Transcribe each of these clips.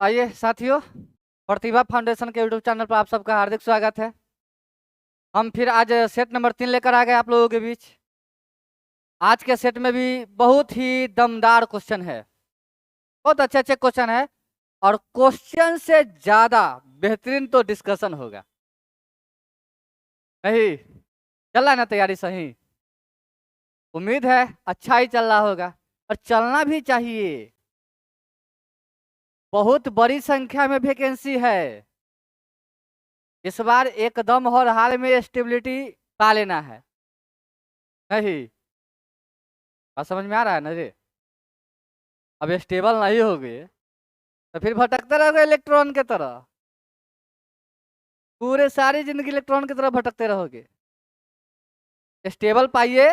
आइए साथियों, प्रतिभा फाउंडेशन के यूट्यूब चैनल पर आप सबका हार्दिक स्वागत है। हम फिर आज सेट नंबर 3 लेकर आ गए आप लोगों के बीच। आज के सेट में भी बहुत ही दमदार क्वेश्चन है, बहुत अच्छे अच्छे क्वेश्चन है और क्वेश्चन से ज्यादा बेहतरीन तो डिस्कशन होगा। नहीं चल रहा है ना तैयारी? सही उम्मीद है अच्छा ही चल रहा होगा और चलना भी चाहिए। बहुत बड़ी संख्या में वैकेंसी है इस बार, एकदम हर हाल में स्टेबिलिटी पा लेना है। नहीं बात समझ में आ रहा है ना रे? अब स्टेबल नहीं होगे तो फिर भटकते रहोगे इलेक्ट्रॉन के तरह, पूरे सारी जिंदगी इलेक्ट्रॉन की तरह भटकते रहोगे। स्टेबल पाइए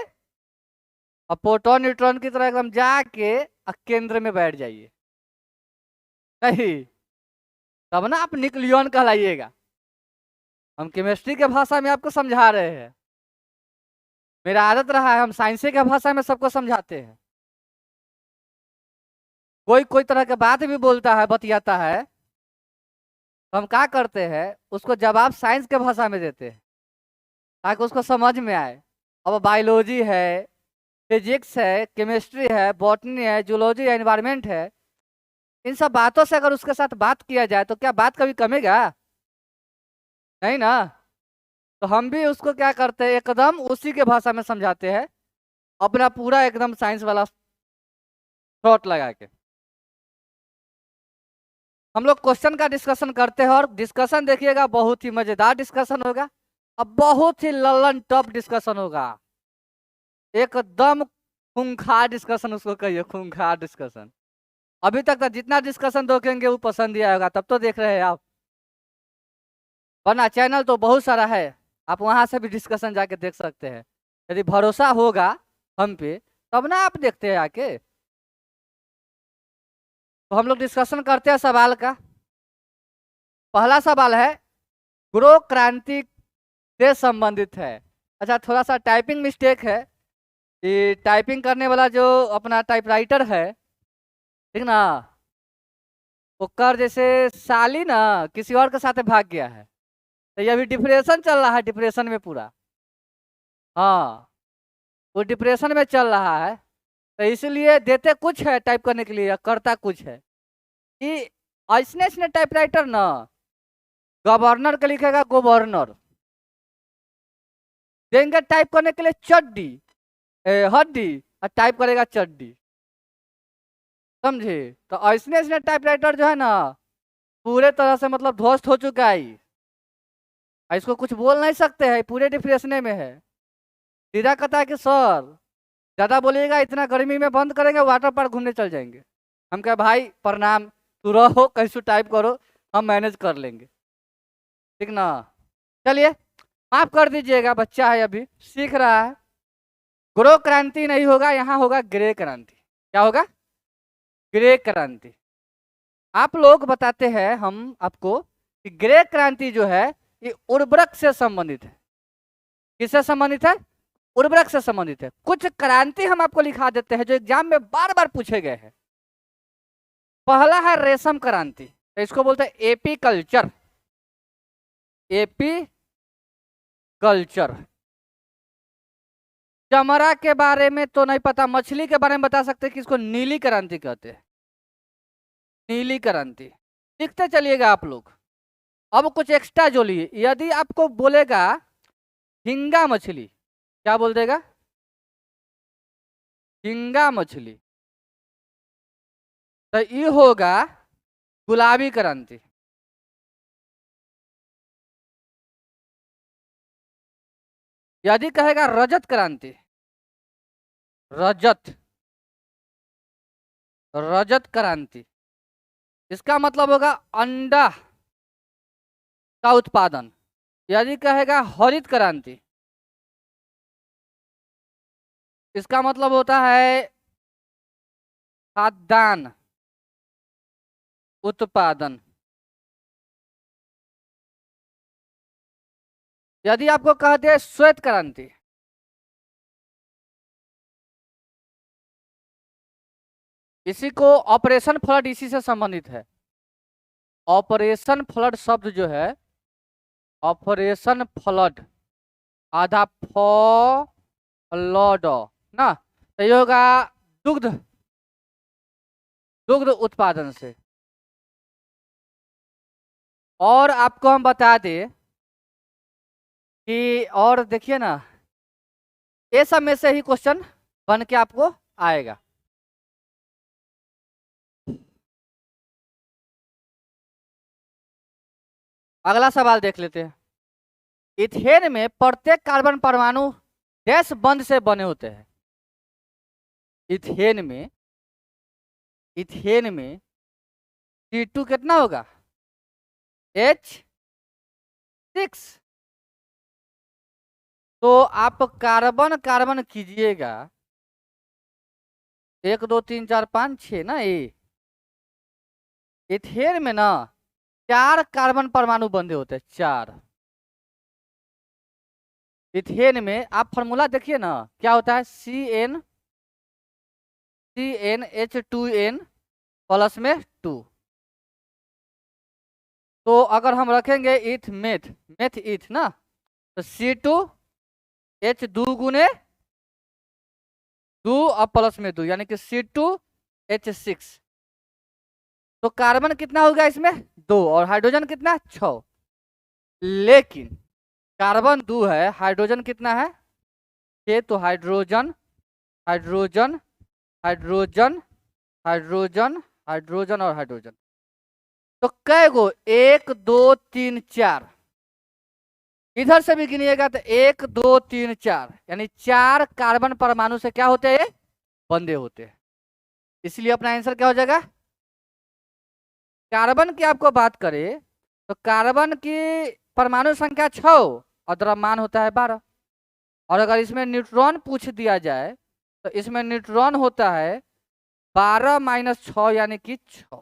और प्रोटॉन न्यूट्रॉन की तरह एकदम जाके केंद्र में बैठ जाइए। नहीं तब ना आप न्यूक्लियन कहलाइएगा। हम केमिस्ट्री के भाषा में आपको समझा रहे हैं, मेरा आदत रहा है हम साइंस के भाषा में सबको समझाते हैं। कोई कोई तरह के बात भी बोलता है, बतियाता है, तो हम क्या करते हैं उसको जवाब साइंस के भाषा में देते हैं ताकि उसको समझ में आए। अब बायोलॉजी है, फिजिक्स है, केमिस्ट्री है, बॉटनी है, जूलॉजी है, एनवायरमेंट है, इन सब बातों से अगर उसके साथ बात किया जाए तो क्या बात कभी कमेगा? नहीं ना। तो हम भी उसको क्या करते हैं, एकदम उसी के भाषा में समझाते हैं, अपना पूरा एकदम साइंस वाला थॉट लगा के। हम लोग क्वेश्चन का डिस्कशन करते हैं और डिस्कशन देखिएगा बहुत ही मजेदार डिस्कशन होगा। अब बहुत ही लल्लन टफ डिस्कशन होगा, एकदम खूंखार डिस्कशन उसको कहिए, खूंखार डिस्कशन। अभी तक तो जितना डिस्कशन देखेंगे वो पसंद ही आएगा, तब तो देख रहे हैं आप, वरना चैनल तो बहुत सारा है, आप वहां से भी डिस्कशन जाके देख सकते हैं। यदि भरोसा होगा हम पे तब ना आप देखते हैं आके। तो हम लोग डिस्कशन करते हैं सवाल का। पहला सवाल है, गृह क्रांति से संबंधित है। अच्छा थोड़ा सा टाइपिंग मिस्टेक है, ये टाइपिंग करने वाला जो अपना टाइपराइटर है, ठीक ना, वो कर जैसे साली ना किसी और के साथ भाग गया है, तो ये अभी डिप्रेशन चल रहा है, डिप्रेशन में पूरा। हाँ वो डिप्रेशन में चल रहा है, तो इसलिए देते कुछ है टाइप करने के लिए या करता कुछ है कि ऐसने ऐसने टाइपराइटर ना गवर्नर के लिखेगा गवर्नर, देंगे टाइप करने के लिए चड्डी हड्डी, और टाइप करेगा चड्डी। समझे? तो ऐसने ऐसने टाइपराइटर जो है ना पूरे तरह से मतलब ध्वस्त हो चुका है इसको कुछ बोल नहीं सकते हैं, पूरे डिप्रेशन में है। सीधा कहता है कि सर ज्यादा बोलिएगा इतना गर्मी में बंद करेंगे, वाटर पार्क घूमने चल जाएंगे। हम कहे भाई प्रणाम, तू रहो कैसे टाइप करो, हम मैनेज कर लेंगे, ठीक ना। चलिए माफ कर दीजिएगा, बच्चा है अभी सीख रहा है। गृह क्रांति नहीं होगा, यहाँ होगा गृह क्रांति। क्या होगा? गृह क्रांति। आप लोग बताते हैं हम आपको कि गृह क्रांति जो है ये उर्वरक से संबंधित है। किससे संबंधित है? उर्वरक से संबंधित है। कुछ क्रांति हम आपको लिखा देते हैं जो एग्जाम में बार बार पूछे गए हैं। पहला है रेशम क्रांति, तो इसको बोलते हैं एपी कल्चर। AP culture. चमड़ा के बारे में तो नहीं पता, मछली के बारे में बता सकते हैं कि इसको नीली क्रांति कहते हैं। नीली क्रांति लिखते चलिएगा आप लोग। अब कुछ एक्स्ट्रा जो लिए, यदि आपको बोलेगा झींगा मछली, क्या बोल देगा? झींगा मछली, तो ये होगा गुलाबी क्रांति। यदि कहेगा रजत क्रांति, रजत, रजत क्रांति, इसका मतलब होगा अंडा का उत्पादन। यदि कहेगा हरित क्रांति, इसका मतलब होता है खाद्यान्न उत्पादन। यदि आपको कह दे श्वेत क्रांति, इसी को ऑपरेशन फ्लड इसी से संबंधित है। ऑपरेशन फ्लड शब्द जो है, ऑपरेशन फ्लड आधा फ्लड ना, तो ये होगा दुग्ध, दुग्ध उत्पादन से। और आपको हम बता दें कि और देखिए ना, ये सब में से ही क्वेश्चन बन के आपको आएगा। अगला सवाल देख लेते हैं। इथेन में प्रत्येक कार्बन परमाणु डैश बंध से बने होते हैं। इथेन में C2 कितना होगा, H6। तो आप कार्बन कार्बन कीजिएगा, 1 2 3 4 5 6 ना, ये इथेन में ना 4 कार्बन परमाणु बंधे होते हैं, 4। इथेन में आप फॉर्मूला देखिए ना, क्या होता है, CnH2n प्लस में 2। तो अगर हम रखेंगे इथ मेथ इथ ना, तो C2H2 गुने 2 और प्लस में 2 यानी कि C2H6। तो कार्बन कितना होगा इसमें, 2, और हाइड्रोजन कितना, 6। लेकिन कार्बन 2 है, हाइड्रोजन कितना है, 6। तो hydrogen hydrogen hydrogen hydrogen hydrogen और हाइड्रोजन, तो कै गो, 1 2 3 4। इधर से भी गिनिएगा तो 1 2 3 4, यानी 4 कार्बन परमाणु से क्या होते हैं, बंधे होते हैं। इसलिए अपना आंसर क्या हो जाएगा। कार्बन की आपको बात करें तो कार्बन की परमाणु संख्या 6 और द्रव्यमान होता है 12। और अगर इसमें न्यूट्रॉन पूछ दिया जाए तो इसमें न्यूट्रॉन होता है 12 - 6 यानी कि 6।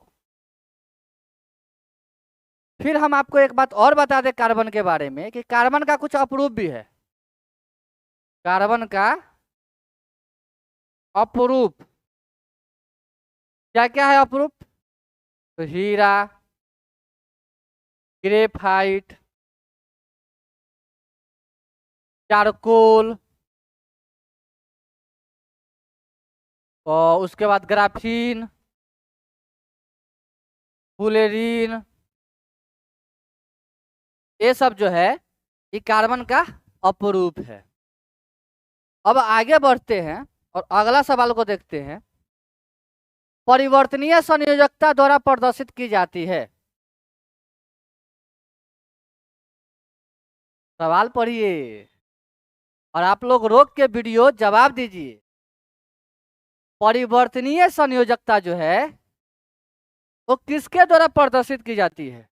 फिर हम आपको एक बात और बता दें कार्बन के बारे में कि कार्बन का कुछ अपरूप भी है। कार्बन का अपरूप क्या क्या है, अपरूप, तो हीरा, ग्रेफाइट, चारकोल, और उसके बाद ग्राफीन, फुलेरिन, ये सब जो है ये कार्बन का अपरूप है। अब आगे बढ़ते हैं और अगला सवाल को देखते हैं। परिवर्तनीय संयोजकता द्वारा प्रदर्शित की जाती है। सवाल पढ़िए और आप लोग रोक के वीडियो जवाब दीजिए। परिवर्तनीय संयोजकता जो है वो किसके द्वारा प्रदर्शित की जाती है,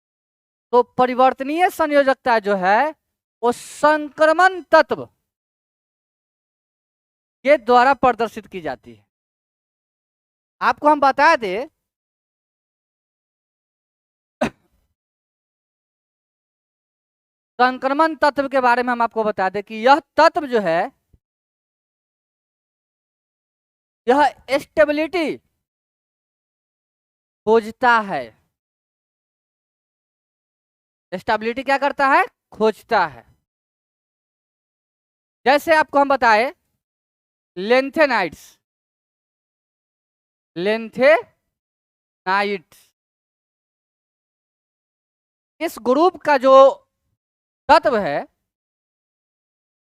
तो परिवर्तनीय संयोजकता जो है वो संक्रमण तत्व के द्वारा प्रदर्शित की जाती है। आपको हम बता दें संक्रमण तत्व के बारे में, हम आपको बता दें कि यह तत्व जो है यह स्टेबिलिटी खोजता है। स्टेबिलिटी क्या करता है, खोजता है। जैसे आपको हम बताए लेंथेनाइट्स, इस ग्रुप का जो तत्व है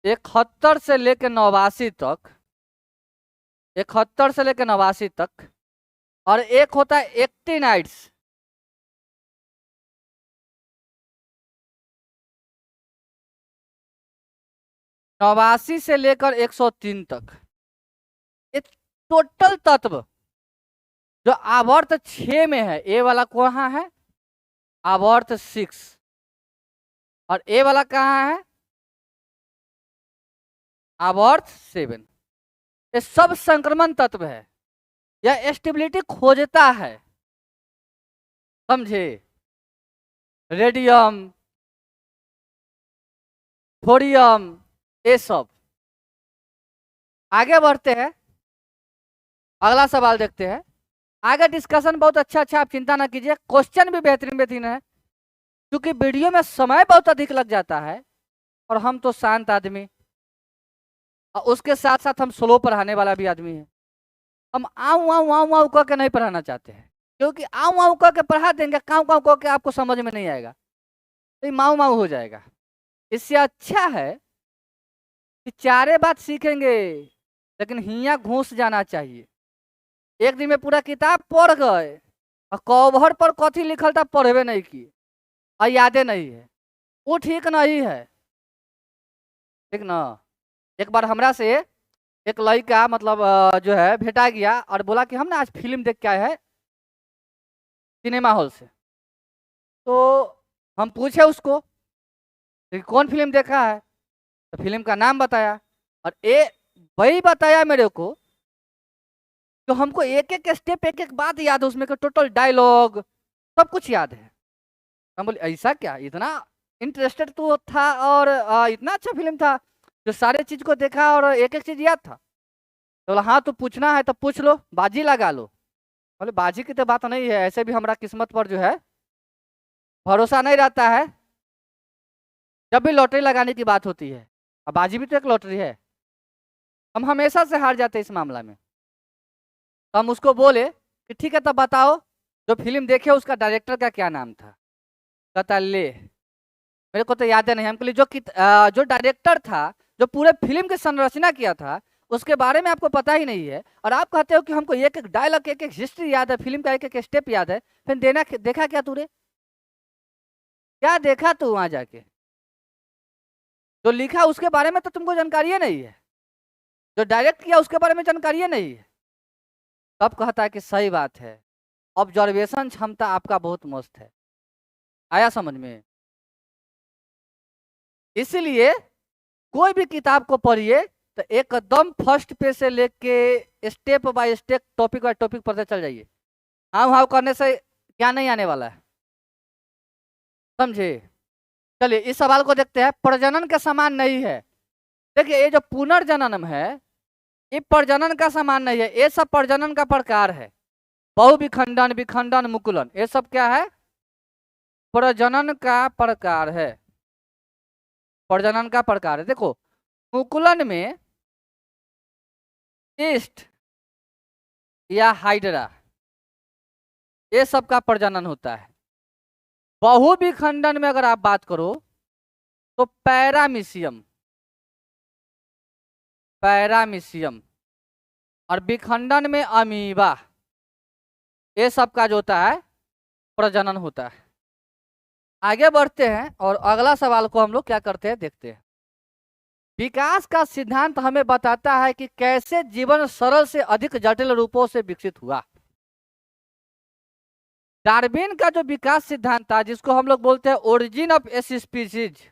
71 से लेकर 89 तक, 71 से लेकर 89 तक, और एक होता है एक्टिनाइट्स, नवासी से लेकर 103 तक। ये टोटल तत्व जो आवर्त 6 में है, ए वाला कहाँ है, आवर्त 6, और ए वाला कहाँ है, आवर्त 7। ये सब संक्रमण तत्व है। यह स्टेबिलिटी खोजता है, समझे। रेडियम, थोरियम, ये सब। आगे बढ़ते हैं, अगला सवाल देखते हैं। आगे डिस्कशन बहुत अच्छा अच्छा, आप चिंता ना कीजिए, क्वेश्चन भी बेहतरीन बेहतरीन है, क्योंकि वीडियो में समय बहुत अधिक लग जाता है और हम तो शांत आदमी, और उसके साथ साथ हम स्लो पढ़ाने वाला भी आदमी है। हम आऊँ आऊँ आऊँ आऊँ कह के नहीं पढ़ाना चाहते हैं, क्योंकि आऊँ आऊँ कह के पढ़ा देंगे, काऊ काऊ कह के आपको समझ में नहीं आएगा, तो ये माऊ माऊ हो जाएगा। इससे अच्छा है कि चारे बात सीखेंगे, लेकिन हियाँ घुस जाना चाहिए। एक दिन में पूरा किताब पढ़ गए और कवर पर कथी लिखल था पढ़बे नहीं किए और यादें नहीं है, वो ठीक नहीं है, ठीक ना। एक बार हमरा से एक लड़का मतलब जो है भेटा गया और बोला कि हम ना आज फिल्म देख के आए हैं सिनेमा हॉल से। तो हम पूछे उसको कि कौन फिल्म देखा है, तो फिल्म का नाम बताया, और वही बताया मेरे को, तो हमको एक एक स्टेप एक एक बात याद है उसमें का, टोटल डायलॉग सब कुछ याद है। हम बोले ऐसा क्या, इतना इंटरेस्टेड तो था और इतना अच्छा फिल्म था जो सारे चीज को देखा और एक एक चीज याद था। तो बोला हाँ तो पूछना है तो पूछ लो, बाजी लगा लो। बोले बाजी की तो बात नहीं है, ऐसे भी हमारा किस्मत पर जो है भरोसा नहीं रहता है, जब भी लॉटरी लगाने की बात होती है, अब बाजी भी तो एक लॉटरी है, हम हमेशा से हार जाते हैं इस मामला में। तो हम उसको बोले कि ठीक है तब बताओ जो फिल्म देखे उसका डायरेक्टर का क्या नाम था। कहता ले मेरे को तो याद नहीं। हम बोले जो डायरेक्टर था, जो पूरे फिल्म की संरचना किया था, उसके बारे में आपको पता ही नहीं है, और आप कहते हो कि हमको एक एक डायलॉग एक एक हिस्ट्री याद है, फिल्म का एक एक स्टेप याद है। फिर देखा क्या तूने, क्या देखा तू वहां जाके, जो लिखा उसके बारे में तो तुमको जानकारी नहीं है, जो डायरेक्ट किया उसके बारे में जानकारी नहीं है। तब कहता है कि सही बात है, ऑब्जर्वेशन क्षमता आपका बहुत मस्त है। आया समझ में। इसलिए कोई भी किताब को पढ़िए तो एकदम फर्स्ट पेज से लेके step by step topic by topic पढ़ते चल जाइए। हाव हाव करने से क्या नहीं आने वाला है, समझे। चलिए इस सवाल को देखते हैं। प्रजनन के समान नहीं है। देखिए ये जो पुनर्जनन है ये प्रजनन का समान नहीं है, ये सब प्रजनन का प्रकार है। बहुविखंडन, विखंडन, मुकुलन, ये सब क्या है, प्रजनन का प्रकार है। प्रजनन का प्रकार है। देखो मुकुलन में ईस्ट या हाइड्रा ये सब का प्रजनन होता है। बहुविखंडन में अगर आप बात करो तो पैरामीशियम, पैरामीशियम, और विखंडन में अमीबा, ये सब का जो होता है प्रजनन होता है। आगे बढ़ते हैं और अगला सवाल को हम लोग क्या करते हैं देखते हैं। विकास का सिद्धांत हमें बताता है कि कैसे जीवन सरल से अधिक जटिल रूपों से विकसित हुआ। डार्विन का जो विकास सिद्धांत था जिसको हम लोग बोलते हैं origin of a species,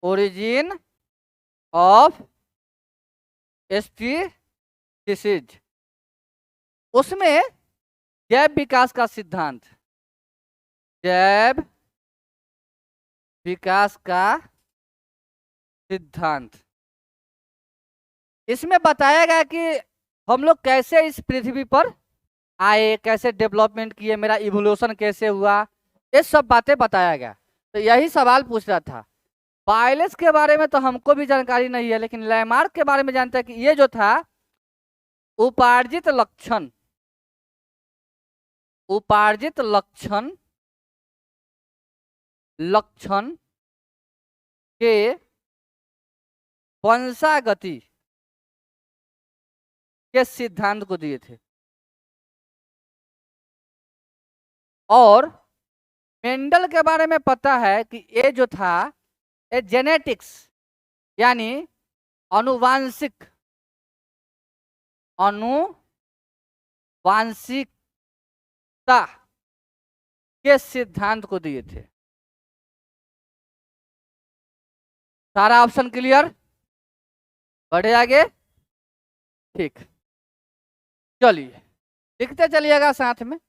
origin of species, उसमें जैव विकास का सिद्धांत, जैव विकास का सिद्धांत, इसमें बताया गया कि हम लोग कैसे इस पृथ्वी पर आए, कैसे डेवलपमेंट किए, मेरा इवोल्यूशन कैसे हुआ, ये सब बातें बताया गया। तो यही सवाल पूछ रहा था। बायलेंस के बारे में तो हमको भी जानकारी नहीं है, लेकिन लैमार्क के बारे में जानते हैं कि ये जो था उपार्जित लक्षण, उपार्जित लक्षण, लक्षण के वंशागति के सिद्धांत को दिए थे। और मेंडल के बारे में पता है कि ये जो था ये जेनेटिक्स यानी अनुवांशिक, अनुवांशिकता के सिद्धांत को दिए थे। सारा ऑप्शन क्लियर, बढ़े आगे, ठीक। चलिए लिखते चलिएगा साथ में।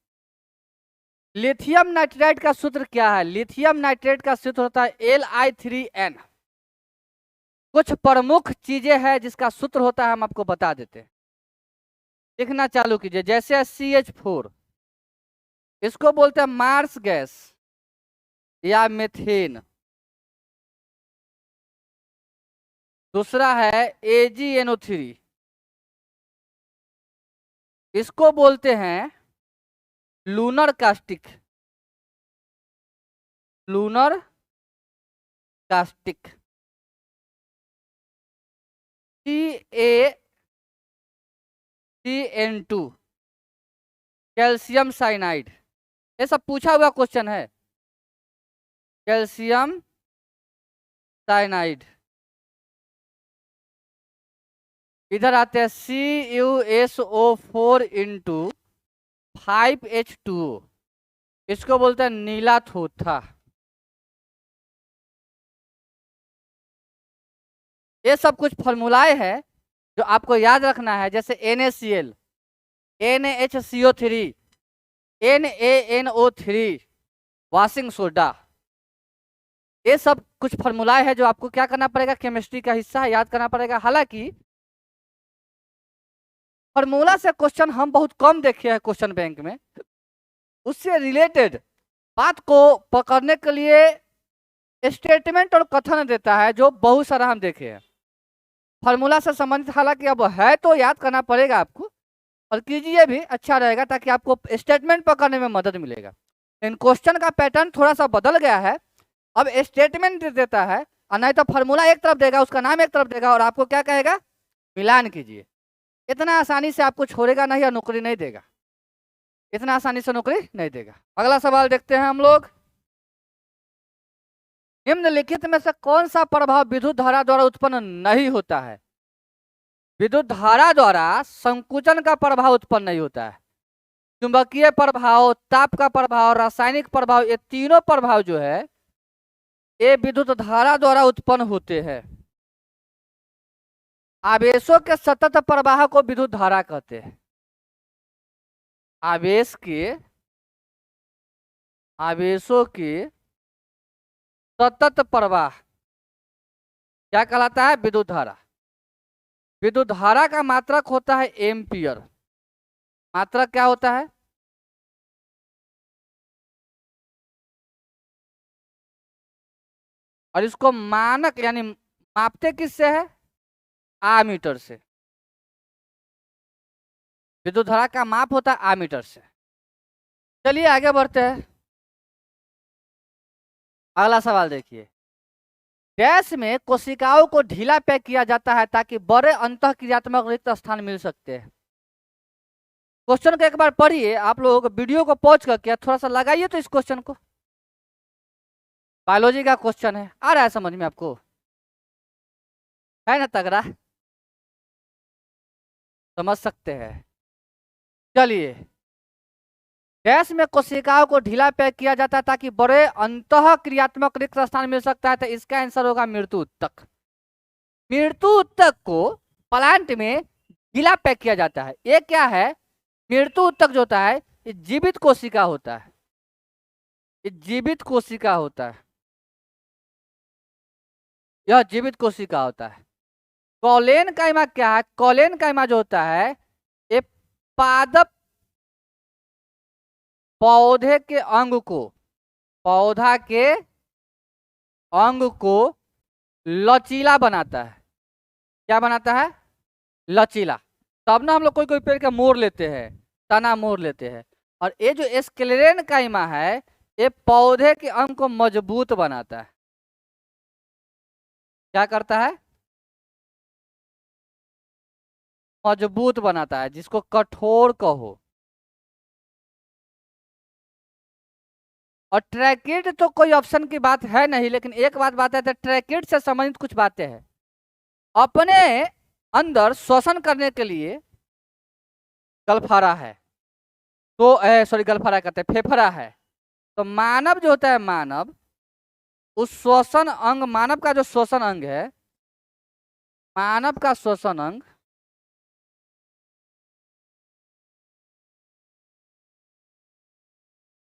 लिथियम नाइट्रेट का सूत्र क्या है, लिथियम नाइट्रेट का सूत्र होता है Li3n। कुछ प्रमुख चीजें हैं जिसका सूत्र होता है, हम आपको बता देते हैं। लिखना चालू कीजिए। जैसे CH4 इसको बोलते हैं मार्स गैस या मीथेन। दूसरा है AgNO3, इसको बोलते हैं lunar caustic. Lunar caustic. CaCN2 calcium cyanide. ये सब पूछा हुआ क्वेश्चन है। Calcium cyanide. इधर आते हैं CuSO4 इंटू 5H2O, इसको बोलते हैं नीला थोथा। ये सब कुछ फॉर्मूलाए हैं जो आपको याद रखना है, जैसे NaCl, NaHCO3, NaNO3, washing soda. ये सब कुछ फॉर्मूलाए हैं जो आपको क्या करना पड़ेगा, केमिस्ट्री का हिस्सा है, याद करना पड़ेगा। हालांकि फॉर्मूला से क्वेश्चन हम बहुत कम देखे हैं क्वेश्चन बैंक में, उससे रिलेटेड बात को पकड़ने के लिए स्टेटमेंट और कथन देता है जो बहुत सारा हम देखे हैं। फॉर्मूला से संबंधित हालांकि अब है तो याद करना पड़ेगा आपको, और कीजिए भी, अच्छा रहेगा, ताकि आपको स्टेटमेंट पकड़ने में मदद मिलेगा। इन क्वेश्चन का पैटर्न थोड़ा सा बदल गया है, अब स्टेटमेंट दे देता है और नहीं तो फॉर्मूला एक तरफ देगा, उसका नाम एक तरफ देगा और आपको क्या कहेगा, मिलान कीजिए। इतना आसानी से आपको छोड़ेगा नहीं और नौकरी नहीं देगा, इतना आसानी से नौकरी नहीं देगा। अगला सवाल देखते हैं हम लोग। निम्नलिखित में से कौन सा प्रभाव विद्युत धारा द्वारा उत्पन्न नहीं होता है? विद्युत धारा द्वारा संकुचन का प्रभाव उत्पन्न नहीं होता है। चुंबकीय प्रभाव, ताप का प्रभाव, रासायनिक प्रभाव, ये तीनों प्रभाव जो है ये विद्युत धारा द्वारा उत्पन्न होते हैं। आवेशों के सतत प्रवाह को विद्युत धारा कहते हैं। आवेशों के सतत प्रवाह क्या कहलाता है, विद्युत धारा। विद्युत धारा का मात्रक होता है एम्पियर। मात्रक क्या होता है, और इसको मानक यानी मापते किससे है, आमीटर से। विद्युत धारा का माप होता है आमीटर से। चलिए आगे बढ़ते हैं। अगला सवाल देखिए। गैस में कोशिकाओं को ढीला पैक किया जाता है ताकि बड़े अंतःक्रियात्मक रिक्त स्थान मिल सकते हैं। क्वेश्चन को एक बार पढ़िए, आप लोग वीडियो को पॉज करके थोड़ा सा लगाइए तो इस क्वेश्चन को। बायोलॉजी का क्वेश्चन है, आ रहा है समझ में आपको, है ना तगड़ा, समझ सकते हैं। चलिए, गैस में कोशिकाओं को ढीला पैक किया जाता है ताकि बड़े अंतःक्रियात्मक रिक्त स्थान मिल सकता है, तो इसका आंसर होगा मृत्यु ऊतक। मृत्यु ऊतक को प्लांट में ढीला पैक किया जाता है। ये क्या है, मृत्यु ऊतक जो होता है ये जीवित कोशिका होता है, ये जीवित कोशिका होता है, यह जीवित कोशिका होता है। कॉलेन काइमा क्या है, कॉलेन काइमा जो होता है ये पादप पौधे के अंग को, पौधा के अंग को लचीला बनाता है। क्या बनाता है, लचीला। तब ना हम लोग कोई कोई पेड़ का मोड़ लेते हैं, तना मोड़ लेते हैं। और ये जो स्क्लेरेन काइमा है ये पौधे के अंग को मजबूत बनाता है। क्या करता है, मजबूत बनाता है, जिसको कठोर कहो। और ट्रैकिड तो कोई ऑप्शन की बात है नहीं, लेकिन एक बात है, तो ट्रैकिड से संबंधित कुछ बातें हैं। अपने अंदर श्वसन करने के लिए गलफारा है, तो सॉरी गलफारा कहते हैं, फेफड़ा है। तो मानव जो होता है, मानव उस श्वसन अंग, मानव का जो श्वसन अंग है, मानव का श्वसन अंग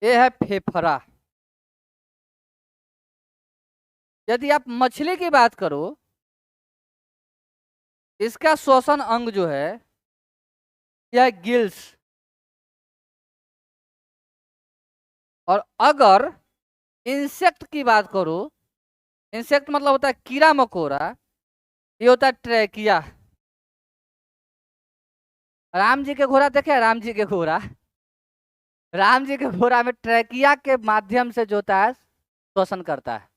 ये है फेफड़ा। यदि आप मछली की बात करो, इसका श्वसन अंग जो है यह गिल्स। और अगर इंसेक्ट की बात करूं, इंसेक्ट मतलब होता है कीड़ा मकोड़ा, ये होता है ट्रैकिया। राम जी के घोड़ा देखे, राम जी के घोड़ा, राम जी के घोड़ा में ट्रैकिया के माध्यम से जो होता है श्वसन करता है।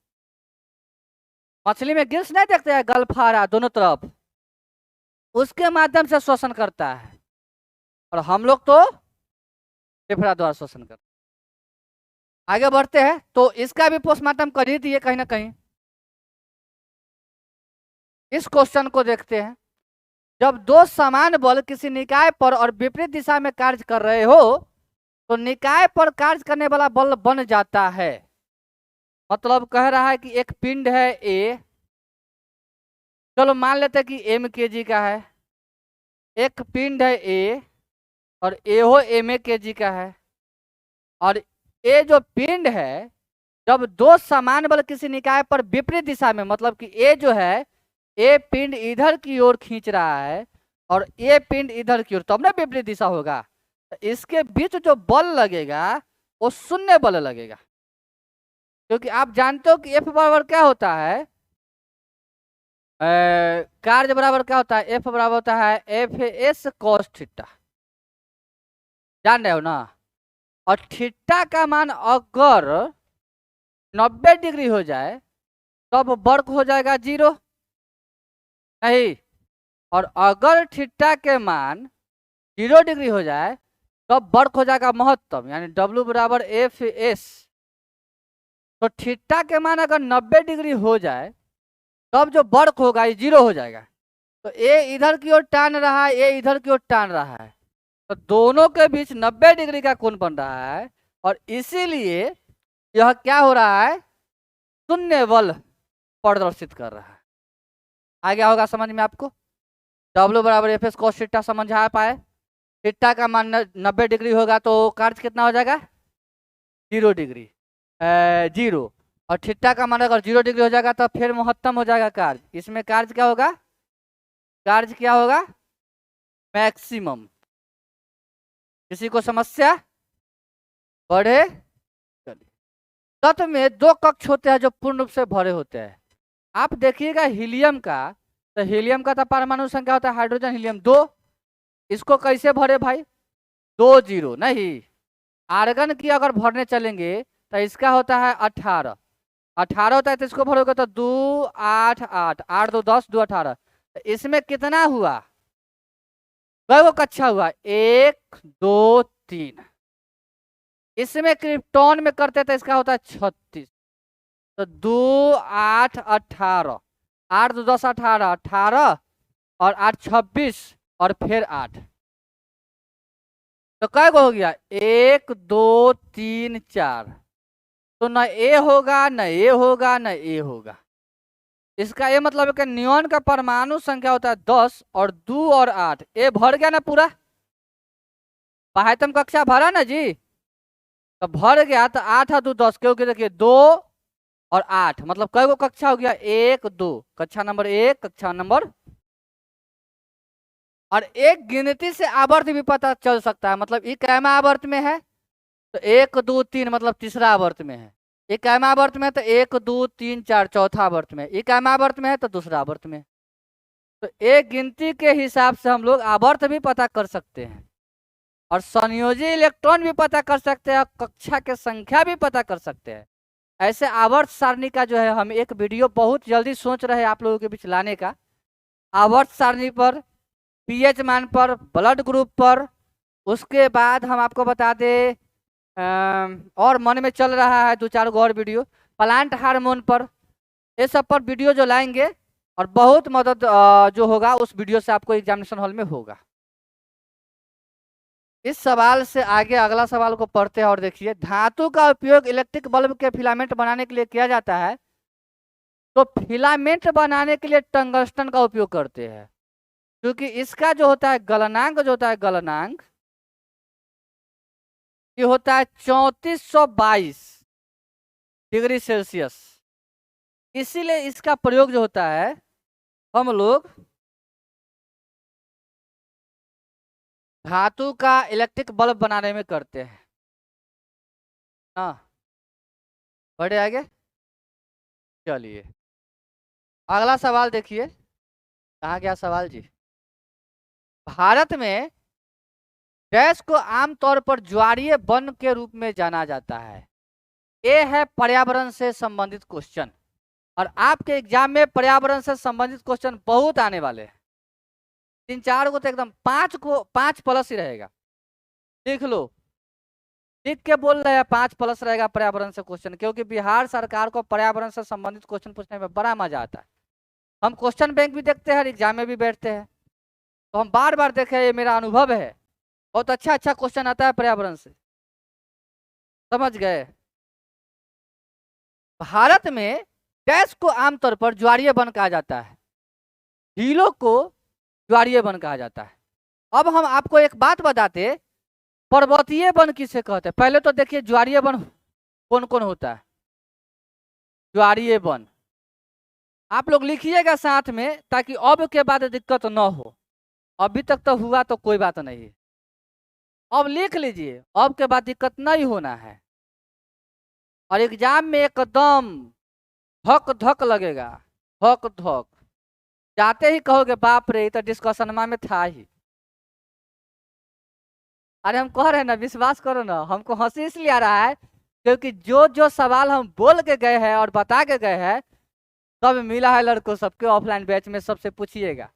मछली में गिल्स नहीं देखते हैं, गलफारा दोनों तरफ, उसके माध्यम से श्वसन करता है। और हम लोग तो फेफड़ा द्वारा श्वसन करते हैं। आगे बढ़ते हैं, तो इसका भी पोस्टमार्टम कर ही दिए कहीं ना कहीं। इस क्वेश्चन को देखते हैं। जब दो समान बल किसी निकाय पर और विपरीत दिशा में कार्य कर रहे हो तो निकाय पर कार्य करने वाला बल बन जाता है। मतलब कह रहा है कि एक पिंड है ए, चलो मान लेते हैं कि m kg का है। एक पिंड है ए और ए हो m kg का है। और ये जो पिंड है, जब दो समान बल किसी निकाय पर विपरीत दिशा में, मतलब कि ए जो है, ए पिंड इधर की ओर खींच रहा है और ए पिंड इधर की ओर, तब ना विपरीत दिशा होगा। तो इसके बीच जो बल लगेगा वो शून्य बल लगेगा, क्योंकि आप जानते हो कि एफ बराबर क्या होता है, कार्य बराबर क्या होता है, एफ बराबर होता है एफ एस कॉस थीटा, जान रहे हो ना। और थीटा का मान अगर 90 डिग्री हो जाए तब वर्ग हो जाएगा 0, नहीं। और अगर थीटा के मान 0 डिग्री हो जाए तब वर्ग हो जाएगा महत्तम, यानी W बराबर एफ एस। तो थीटा के मान अगर 90 डिग्री हो जाए तब जो वर्ग होगा ये 0 हो जाएगा। तो ए इधर की ओर टान रहा है, ए इधर की ओर टान रहा है, तो दोनों के बीच 90 डिग्री का कोण बन रहा है। और इसीलिए यह क्या हो रहा है, शून्य बल प्रदर्शित कर रहा है। आ गया होगा समझ में आपको। W बराबर एफ एस कॉस थीटा समझ आ पाए। थीटा का मान 90 डिग्री होगा तो कार्य कितना हो जाएगा, 0 डिग्री, 0। और थीटा का मान अगर 0 डिग्री हो जाएगा तो फिर महत्तम हो जाएगा कार्य। इसमें कार्य क्या होगा, कार्य क्या होगा, मैक्सिमम। किसी को समस्या, बढ़े चलिए। तत्व में दो कक्ष होते हैं जो पूर्ण रूप से भरे होते हैं। आप देखिएगा हीलियम का, तो हीलियम का तो परमाणु संख्या होता है हाइड्रोजन हीलियम 2, इसको कैसे भरे भाई, 2 0 नहीं। आर्गन की अगर भरने चलेंगे तो इसका होता है 18, 18 होता है, तो इसको भरोगे तो 2 8 8 8 2 10 2 18। तो इसमें कितना हुआ, कई वो कक्षा हुआ, 1 2 3। इसमें क्रिप्टॉन में करते तो इसका होता है 36। तो 2 8 18, 8 2 10 18, 18 और 8 26 और फिर 8, तो कै गो हो गया, 1 2 3 4। तो न ए होगा न ए होगा न ए होगा। इसका ये मतलब है कि नियॉन का परमाणु संख्या होता है 10 और 2 और 8, ए भर गया ना पूरा, बाह्यतम कक्षा भरा ना जी, तो भर गया। तो 8 और 2 10, क्योंकि देखिए 2 और 8 मतलब कई गो कक्षा हो गया, 1 2, कक्षा नंबर 1, कक्षा नंबर। और एक गिनती से आवर्त भी पता चल सकता है, मतलब ये कैमा आवर्त में है तो 1 2 3 मतलब तीसरा आवर्त में है, ये कैमा आवर्त में है तो 1 2 3 4 चौथा आवर्त में, ये कैमा आवर्त में है तो दूसरा आवर्त में। तो एक गिनती के हिसाब से हम लोग आवर्त भी पता कर सकते हैं और संयोजी इलेक्ट्रॉन भी पता कर सकते हैं और कक्षा के संख्या भी पता कर सकते हैं। ऐसे आवर्त सारणी का जो है हम एक वीडियो बहुत जल्दी सोच रहे हैं आप लोगों के बीच लाने का, आवर्त सारणी पर, पीएच मान पर, ब्लड ग्रुप पर। उसके बाद हम आपको बता दें और मन में चल रहा है 2 4 गो और वीडियो प्लांट हार्मोन पर, ये सब पर वीडियो जो लाएंगे और बहुत मदद जो होगा उस वीडियो से आपको एग्जामिनेशन हॉल में होगा। इस सवाल से आगे अगला सवाल को पढ़ते हैं और देखिए, धातु का उपयोग इलेक्ट्रिक बल्ब के फिलामेंट बनाने के लिए किया जाता है, तो फिलामेंट बनाने के लिए टंगस्टन का उपयोग करते हैं, क्योंकि इसका जो होता है गलनांक, जो होता है गलनांक, ये होता है 3422 डिग्री सेल्सियस। इसीलिए इसका प्रयोग जो होता है हम लोग धातु का इलेक्ट्रिक बल्ब बनाने में करते हैं। हाँ, बढ़े आगे। चलिए अगला सवाल देखिए, कहाँ गया सवाल जी। भारत में डैश को आमतौर पर ज्वारीय वन के रूप में जाना जाता है। ये है पर्यावरण से संबंधित क्वेश्चन, और आपके एग्जाम में पर्यावरण से संबंधित क्वेश्चन बहुत आने वाले हैं। 3-4 को तो एकदम 5 को 5 प्लस ही रहेगा। देख लो, लिख के बोल रहे हैं 5 प्लस रहेगा पर्यावरण से क्वेश्चन, क्योंकि बिहार सरकार को पर्यावरण से संबंधित क्वेश्चन पूछने में बड़ा मजा आता है। हम क्वेश्चन बैंक भी देखते हैं, एग्जाम में भी बैठते हैं, तो हम बार बार देखे, ये मेरा अनुभव है। बहुत अच्छा अच्छा क्वेश्चन आता है पर्यावरण से, समझ गए। भारत में डैश को आमतौर पर ज्वारीय वन कहा जाता है, झीलों को ज्वारीय वन कहा जाता है। अब हम आपको एक बात बताते, पर्वतीय वन किसे कहते हैं। पहले तो देखिए ज्वारीय वन कौन कौन होता है। ज्वारीय वन आप लोग लिखिएगा साथ में, ताकि अब के बाद दिक्कत न हो। अभी तक तो हुआ तो कोई बात नहीं है, अब लिख लीजिए, अब के बाद दिक्कत नहीं होना है। और एग्जाम में एकदम धक धक लगेगा, धक धक, जाते ही कहोगे बाप रे, तो डिस्कशन में था ही। अरे हम कह रहे हैं ना, विश्वास करो ना, हमको हंसी इसलिए आ रहा है क्योंकि जो जो सवाल हम बोल के गए हैं और बता के गए हैं, सब मिला है लड़कों सबके। ऑफलाइन बैच में सबसे पूछिएगा,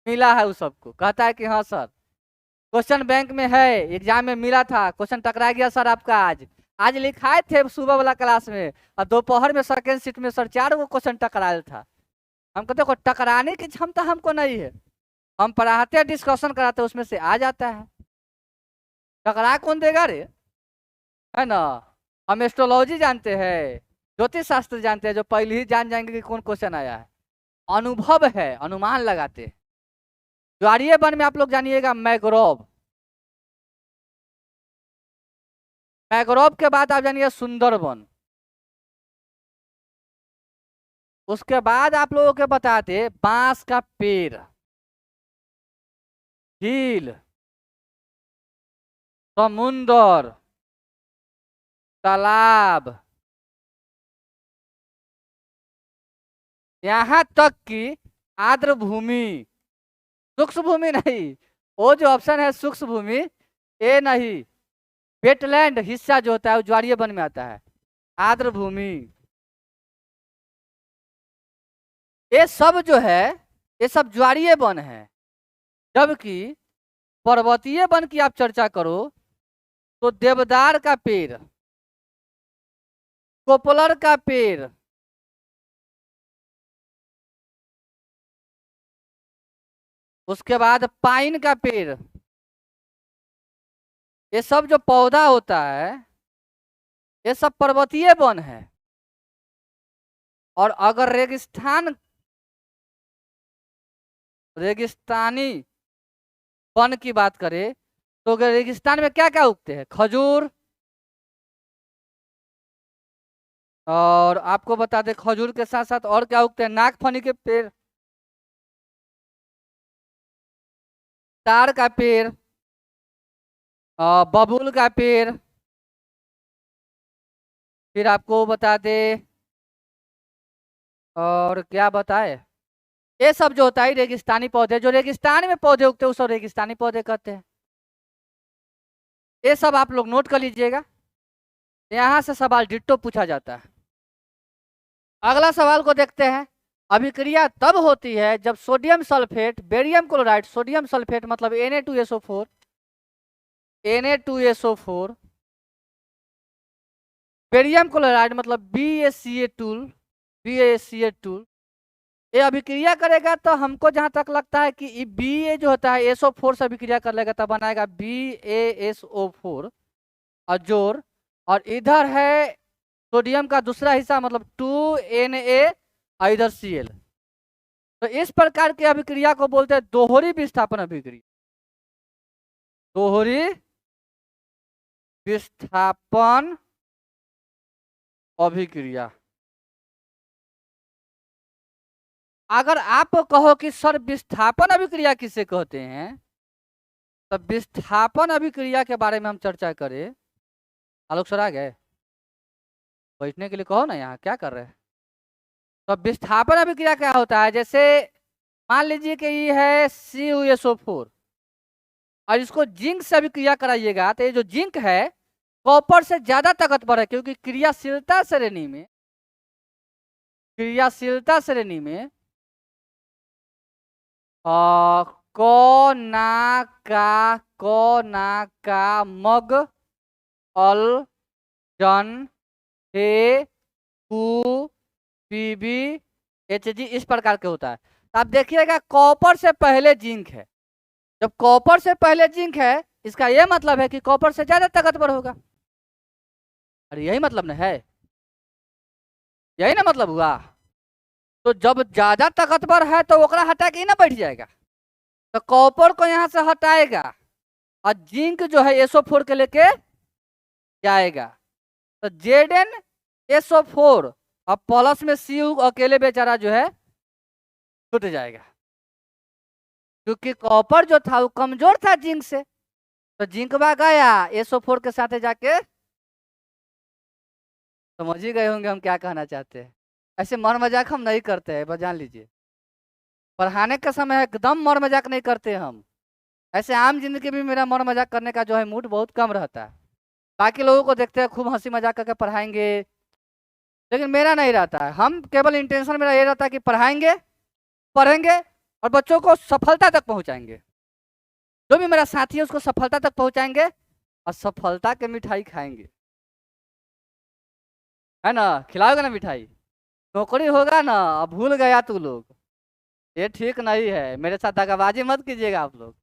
मिला है उस सबको, कहता है कि हाँ सर क्वेश्चन बैंक में है, एग्जाम में मिला था, क्वेश्चन टकरा गया सर आपका। आज लिखाए थे सुबह वाला क्लास में, और दोपहर में सेकेंड शिफ्ट में सर 4 गो क्वेश्चन टकराया था। हमको देखो, टकराने की क्षमता हमको नहीं है, हम पढ़ाते हैं, डिस्कशन कराते हैं, उसमें से आ जाता है। टकरा कौन देगा रे, है ना। हम एस्ट्रोलॉजी जानते हैं, ज्योतिष शास्त्र जानते हैं, जो पहले ही जान जाएंगे कि कौन क्वेश्चन आया है। अनुभव है, अनुमान लगाते हैं। ज्वारीय वन में आप लोग जानिएगा मैग्रोव, मैग्रोव के बाद आप जानिए सुंदरवन। उसके बाद आप लोगों के बताते बांस का पेड़, झील, समुंदर, तालाब, यहाँ तक कि आर्द्र भूमि। सूक्ष्म भूमि नहीं, वो जो ऑप्शन है सूक्ष्म भूमि, ये नहीं, वेटलैंड हिस्सा जो होता है वो ज्वारीय वन में आता है। आर्द्र भूमि, ये सब जो है, ये सब ज्वारीय वन है। जबकि पर्वतीय वन की आप चर्चा करो तो देवदार का पेड़, पोपुलर का पेड़, उसके बाद पाइन का पेड़, ये सब जो पौधा होता है ये सब पर्वतीय वन है। और अगर रेगिस्तानी वन की बात करें तो रेगिस्तान में क्या क्या उगते हैं, खजूर, और आपको बता दें खजूर के साथ साथ और क्या उगते हैं, नागफनी के पेड़, ताड़ का पेड़, बबूल का पेड़, फिर आपको बता दे, और क्या बताए, ये सब जो होता है रेगिस्तानी पौधे, जो रेगिस्तान में पौधे उगते हैं उस रेगिस्तानी पौधे कहते हैं। ये सब आप लोग नोट कर लीजिएगा, यहाँ से सवाल डिट्टो पूछा जाता है। अगला सवाल को देखते हैं। अभिक्रिया तब होती है जब sodium sulphate, barium chloride, sodium sulphate मतलब Na2SO4, Na2SO4, बेरियम क्लोराइड मतलब BaCa2, ये अभिक्रिया करेगा तो हमको जहां तक लगता है कि Ba जो होता है SO4 से अभिक्रिया कर लेगा, तब बनाएगा BaSO4 और जोड़, और इधर है सोडियम का दूसरा हिस्सा मतलब 2Na और इधर Cl। तो इस प्रकार की अभिक्रिया को बोलते हैं दोहरी विस्थापन अभिक्रिया, दोहरी विस्थापन अभिक्रिया। अगर आप कहो कि सर विस्थापन अभिक्रिया किसे कहते हैं, तो विस्थापन अभिक्रिया के बारे में हम चर्चा करें। आलोक सर आ गए। बैठने के लिए कहो ना, यहाँ क्या कर रहे हैं। तो विस्थापन अभिक्रिया क्या होता है, जैसे मान लीजिए कि ये है CuSO4 और इसको जिंक से अभिक्रिया कराइएगा, तो ये जो जिंक है कॉपर से ज्यादा ताकतवर है, क्योंकि क्रियाशीलता श्रेणी में को मग अल जन हे कु पीबी HG इस प्रकार के होता है। तो आप देखिएगा कॉपर से पहले जिंक है, जब कॉपर से पहले जिंक है इसका यह मतलब है कि कॉपर से ज्यादा ताकतवर होगा। अरे यही मतलब ना है, यही ना मतलब हुआ। तो जब ज्यादा ताकतवर है तो ओकरा हटा के ही ना बैठ जाएगा, तो कॉपर को यहाँ से हटाएगा और जिंक जो है SO4 के लेके जाएगा। तो ZnSO4 अब प्लस में Cu अकेले बेचारा जो है छूट जाएगा, क्योंकि कॉपर जो था वो कमजोर था जिंक से, तो जिंक बा गया SO4 के साथ जाके। समझ ही गए होंगे हम क्या कहना चाहते हैं। ऐसे मर मजाक हम नहीं करते हैं, बस जान लीजिए। पढ़ाने का समय एकदम मर मजाक नहीं करते हम। ऐसे आम जिंदगी में मेरा मर मजाक करने का जो है मूड बहुत कम रहता है। बाकी लोगों को देखते हैं खूब हंसी मजाक करके पढ़ाएंगे, लेकिन मेरा नहीं रहता है। हम केवल इंटेंशन मेरा ये रहता है कि पढ़ाएंगे, पढ़ेंगे और बच्चों को सफलता तक पहुंचाएंगे। जो भी मेरा साथी है उसको सफलता तक पहुंचाएंगे और सफलता के मिठाई खाएंगे, है ना। खिलाओगे ना मिठाई, नौकरी होगा ना। अब भूल गया तू लोग, ये ठीक नहीं है। मेरे साथ दगाबाजी मत कीजिएगा आप लोग,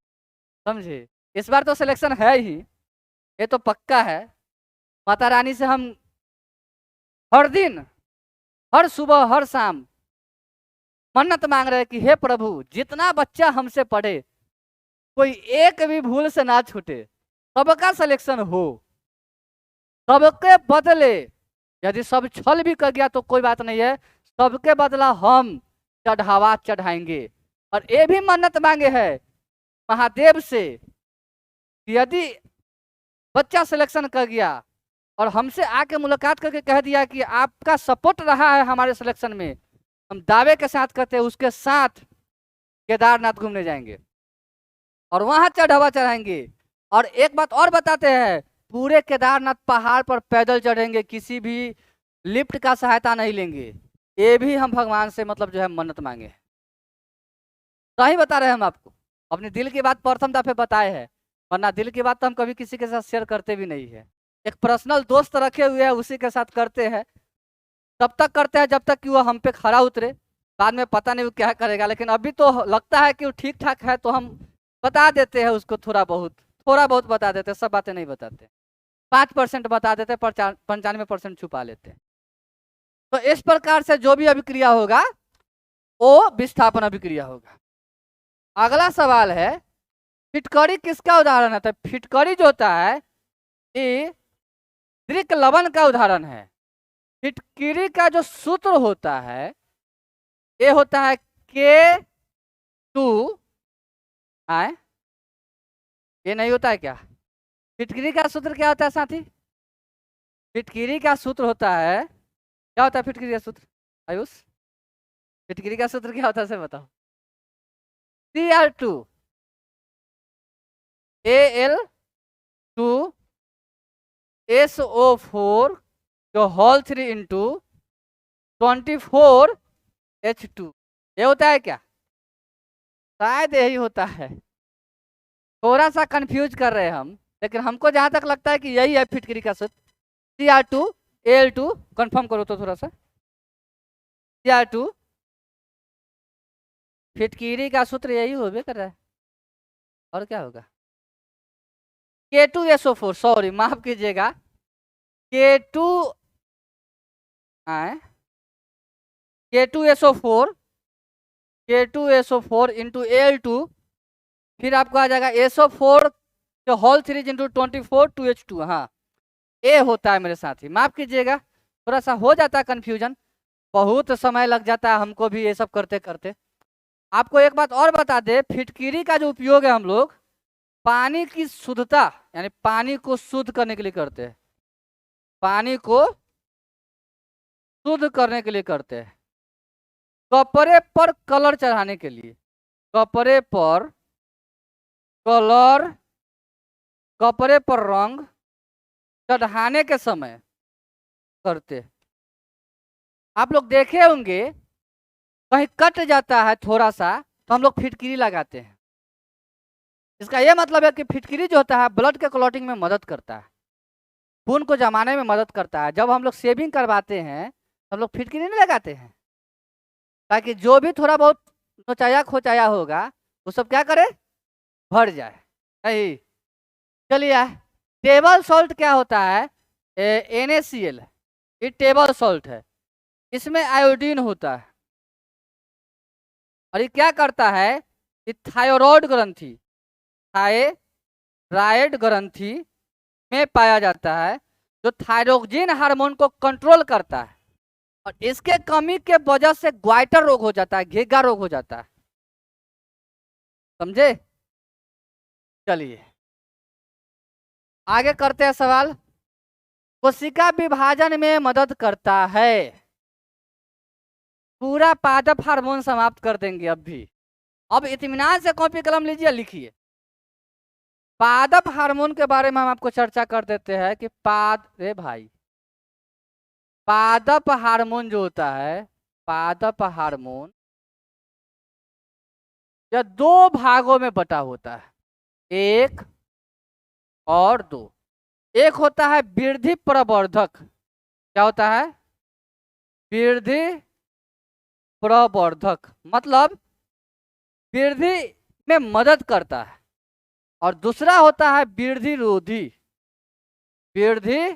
समझे। इस बार तो सिलेक्शन है ही, ये तो पक्का है। माता रानी से हम हर दिन, हर सुबह, हर शाम मन्नत मांग रहे हैं कि हे प्रभु जितना बच्चा हमसे पढ़े कोई एक भी भूल से ना छूटे, सबका सिलेक्शन हो, सबके बदले। यदि सब छल भी कर गया तो कोई बात नहीं है, सबके बदला हम चढ़ावा चढ़ाएंगे। और ये भी मन्नत मांगे है महादेव से कि यदि बच्चा सिलेक्शन कर गया और हमसे आके मुलाकात करके कह दिया कि आपका सपोर्ट रहा है हमारे सिलेक्शन में, हम दावे के साथ कहते हैं उसके साथ केदारनाथ घूमने जाएंगे और वहां चढ़ावा चढ़ाएंगे। और एक बात और बताते हैं, पूरे केदारनाथ पहाड़ पर पैदल चढ़ेंगे, किसी भी लिफ्ट का सहायता नहीं लेंगे। ये भी हम भगवान से मतलब जो है मन्नत मांगे। सही बता रहे हैं हम आपको, अपने दिल की बात प्रथम दफे बताए हैं, वरना दिल की बात तो हम कभी किसी के साथ शेयर करते भी नहीं है। एक पर्सनल दोस्त रखे हुए हैं, उसी के साथ करते हैं। तब तक करते हैं जब तक कि वो हम पे खरा उतरे, बाद में पता नहीं वो क्या करेगा। लेकिन अभी तो लगता है कि वो ठीक ठाक है, तो हम बता देते हैं उसको, थोड़ा बहुत बता देते हैं, सब बातें नहीं बताते। 5% बता देते, 95% छुपा लेते हैं। तो इस प्रकार से जो भी अभिक्रिया होगा वो विस्थापन अभिक्रिया होगा। अगला सवाल है, फिटकरी किसका उदाहरण है। तो फिटकरी जो होता है ये दृक लवण का उदाहरण है। फिटकरी का जो सूत्र होता है ये होता है K2 आए, ये नहीं होता है क्या। फिटकरी का सूत्र क्या होता है साथी, फिटकरी का सूत्र होता है, क्या होता है फिटकरी का सूत्र आयुष, फिटकरी का सूत्र क्या होता है से बताओ। Cr2 Al2 SO4 जो होल 3 इंटू 24 H2, ये होता है क्या। शायद यही होता है, थोड़ा सा कंफ्यूज कर रहे हैं हम, लेकिन हमको जहां तक लगता है कि यही है फिटकरी का सूत्र। Cr2 Al2 कंफर्म करो तो थोड़ा सा। Cr2 फिटकरी का सूत्र यही होबे कर रहा है, और क्या होगा। K2SO4 सॉरी माफ कीजिएगा, K2 K2SO4 इंटू Al2, फिर आपको आ जाएगा SO4 जो होल 3 इंटू 24 2H2। हाँ ए होता है मेरे साथी, माफ कीजिएगा थोड़ा सा हो जाता है कंफ्यूजन, बहुत समय लग जाता है हमको भी ये सब करते करते। आपको एक बात और बता दे, फिटकरी का जो उपयोग है हम लोग पानी की शुद्धता यानी पानी को शुद्ध करने के लिए करते हैं। पानी को शुद्ध करने के लिए करते हैं, कपड़े पर कलर चढ़ाने के लिए, कपड़े पर कलर, कपड़े पर रंग चढ़ाने के समय करते हैं। आप लोग देखे होंगे कहीं कट जाता है थोड़ा सा तो हम लोग फिटकिरी लगाते हैं। इसका यह मतलब है कि फिटकिरी जो होता है ब्लड के क्लॉटिंग में मदद करता है, खून को जमाने में मदद करता है। जब हम लोग शेविंग करवाते हैं हम लोग फिटकिरी नहीं लगाते हैं, ताकि जो भी थोड़ा बहुत नोचाया खोचाया होगा वो सब क्या करे, भर जाए। सही। चलिए, टेबल सॉल्ट क्या होता है, NaCl, ये टेबल सॉल्ट है, इसमें आयोडीन होता है और ये क्या करता है, ये थायराइड ग्रंथि, थायराइड ग्रंथि में पाया जाता है जो थायरोक्सिन हार्मोन को कंट्रोल करता है, और इसके कमी के वजह से ग्वाइटर रोग हो जाता है, घेगा रोग हो जाता है। समझे? चलिए आगे करते हैं सवाल। कोशिका विभाजन में मदद करता है, पूरा पादप हार्मोन समाप्त कर देंगे अभी। अब इत्मीनान से कॉपी कलम लीजिए, लिखिए। पादप हार्मोन के बारे में हम आपको चर्चा कर देते हैं कि पादप हार्मोन जो होता है, पादप हार्मोन यह दो भागों में बटा होता है, 1 और 2। एक होता है वृद्धि प्रवर्धक, क्या होता है, वृद्धि प्रवर्धक, मतलब वृद्धि में मदद करता है, और दूसरा होता है वृद्धि रोधी, वृद्धि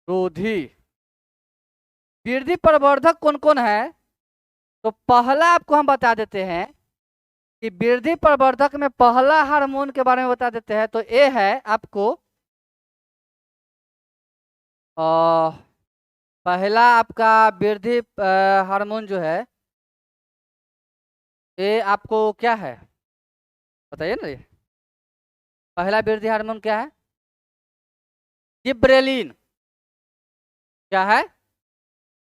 रोधी। वृद्धि प्रवर्धक कौन कौन है, तो पहला आपको हम बता देते हैं कि वृद्धि प्रवर्धक में पहला हार्मोन के बारे में बता देते हैं, तो ये है आपको पहला आपका वृद्धि हार्मोन जो है ये आपको क्या है बताइए ना। ये पहला वृद्धि हार्मोन क्या है, जिब्रेलिन। क्या है,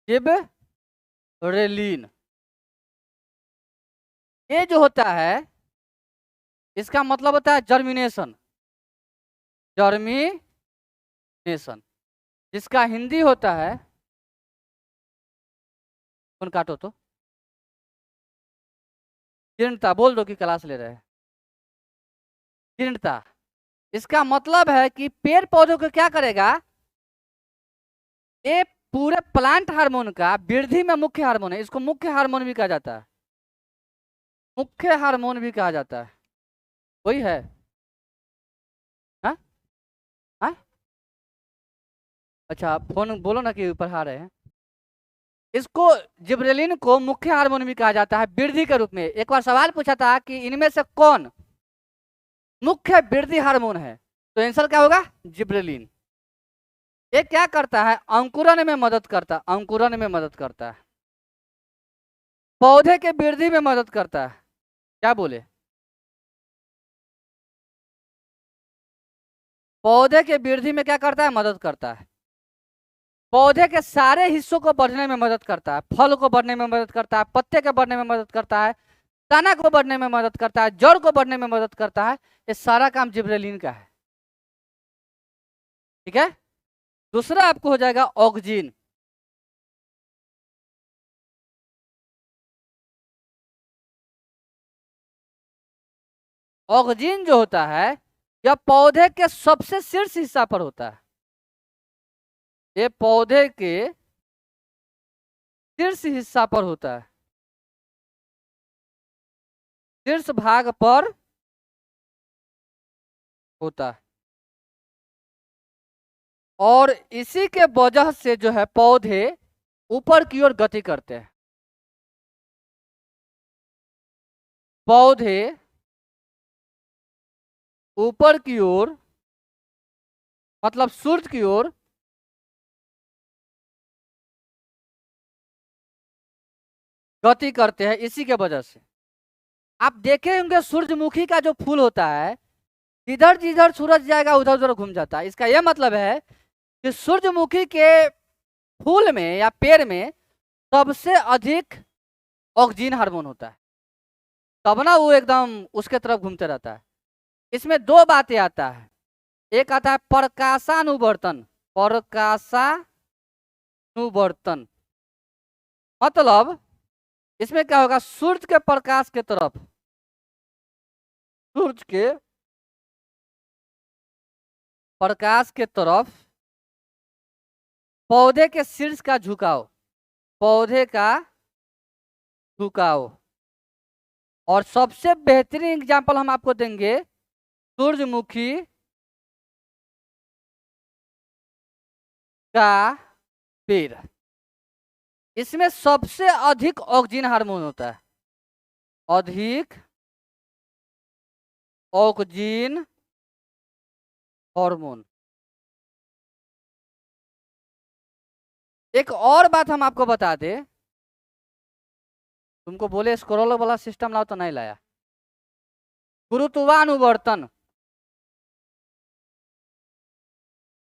जिब्रेलिन। ये जो होता है इसका मतलब होता है जर्मिनेशन, जर्मिनेशन, जिसका हिंदी होता है, कौन काटो तो, जीर्णता बोल दो कि क्लास ले रहे हैं। जीर्णता, इसका मतलब है कि पेड़ पौधों को क्या करेगा, ये पूरे प्लांट हार्मोन का वृद्धि में मुख्य हार्मोन है, इसको मुख्य हार्मोन भी कहा जाता है, मुख्य हार्मोन भी कहा जाता है। वही है, हाँ हाँ, अच्छा फोन बोलो ना कि पढ़ा रहे हैं। इसको जिब्रेलिन को मुख्य हार्मोन भी कहा जाता है वृद्धि के रूप में। एक बार सवाल पूछा था कि इनमें से कौन मुख्य वृद्धि हार्मोन है, तो आंसर क्या होगा, जिब्रेलिन। ये क्या करता है, अंकुरन में मदद करता है, अंकुरन में मदद करता है, पौधे के वृद्धि में मदद करता है। क्या बोले, पौधे के वृद्धि में क्या करता है, मदद करता है। पौधे के सारे हिस्सों को बढ़ने में मदद करता है, फल को बढ़ने में मदद करता है, पत्ते के बढ़ने में मदद करता है, तना को बढ़ने में मदद करता है, जड़ को बढ़ने में मदद करता है। ये सारा काम जिब्रेलिन का है। ठीक है, दूसरा आपको हो जाएगा ऑक्सिन। ऑक्सिन जो होता है यह पौधे के सबसे शीर्ष हिस्सा पर होता है, ये पौधे के शीर्ष हिस्सा पर होता है, शीर्ष भाग पर होता है, और इसी के वजह से जो है पौधे ऊपर की ओर गति करते हैं। पौधे ऊपर की ओर मतलब सूर्य की ओर गति करते हैं, इसी के वजह से। आप देखे होंगे सूरजमुखी का जो फूल होता है, जिधर जिधर सूरज जाएगा उधर उधर घूम जाता है। इसका यह मतलब है कि सूरजमुखी के फूल में या पेड़ में सबसे अधिक ऑक्सीजन हार्मोन होता है, तब ना वो एकदम उसके तरफ घूमते रहता है। इसमें दो बातें आता है, एक आता है प्रकाशानुवर्तन, प्रकाशानुवर्तन मतलब इसमें क्या होगा, सूर्य के प्रकाश के तरफ, सूर्य के प्रकाश के तरफ पौधे के शीर्ष का झुकाव, पौधे का झुकाव। और सबसे बेहतरीन एग्जाम्पल हम आपको देंगे सूरजमुखी का पेड़, इसमें सबसे अधिक ऑक्सीजन हार्मोन होता है, अधिक ऑक्सीजन हार्मोन। एक और बात हम आपको बता दें, तुमको बोले स्क्रोल वाला सिस्टम लाओ तो नहीं लाया। गुरुत्वानुवर्तन,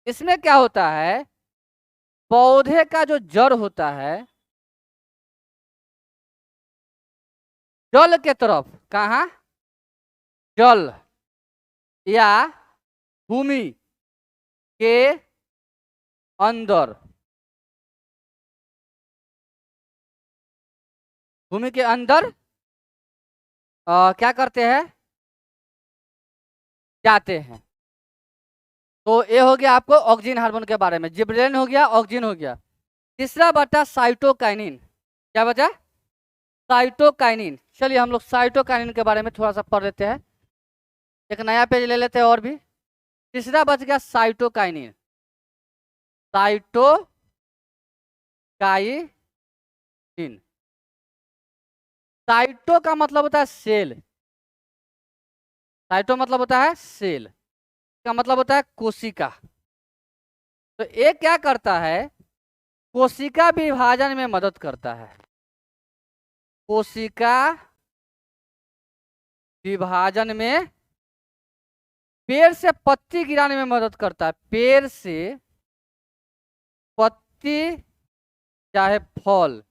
इसमें क्या होता है, पौधे का जो जड़ होता है जल के तरफ, कहा, जल या भूमि के अंदर, भूमि के अंदर क्या करते हैं, जाते हैं। तो ये हो गया आपको ऑक्सीजन हार्मोन के बारे में, जिबरेलिन हो गया, ऑक्सीजन हो गया। तीसरा बचा साइटोकाइनिन, क्या बचा, साइटोकाइनिन। चलिए हम लोग साइटोकाइनिन के बारे में थोड़ा सा पढ़ लेते हैं, एक नया पेज ले लेते हैं और भी। तीसरा बच गया साइटोकाइनिन, साइटोकाइनिन। साइटो का मतलब होता है सेल, साइटो मतलब होता है सेल, का मतलब होता है कोशिका। तो ये क्या करता है, कोशिका विभाजन में मदद करता है, कोशिका विभाजन में, पेड़ से पत्ती गिराने में मदद करता है, पेड़ से पत्ती चाहे फल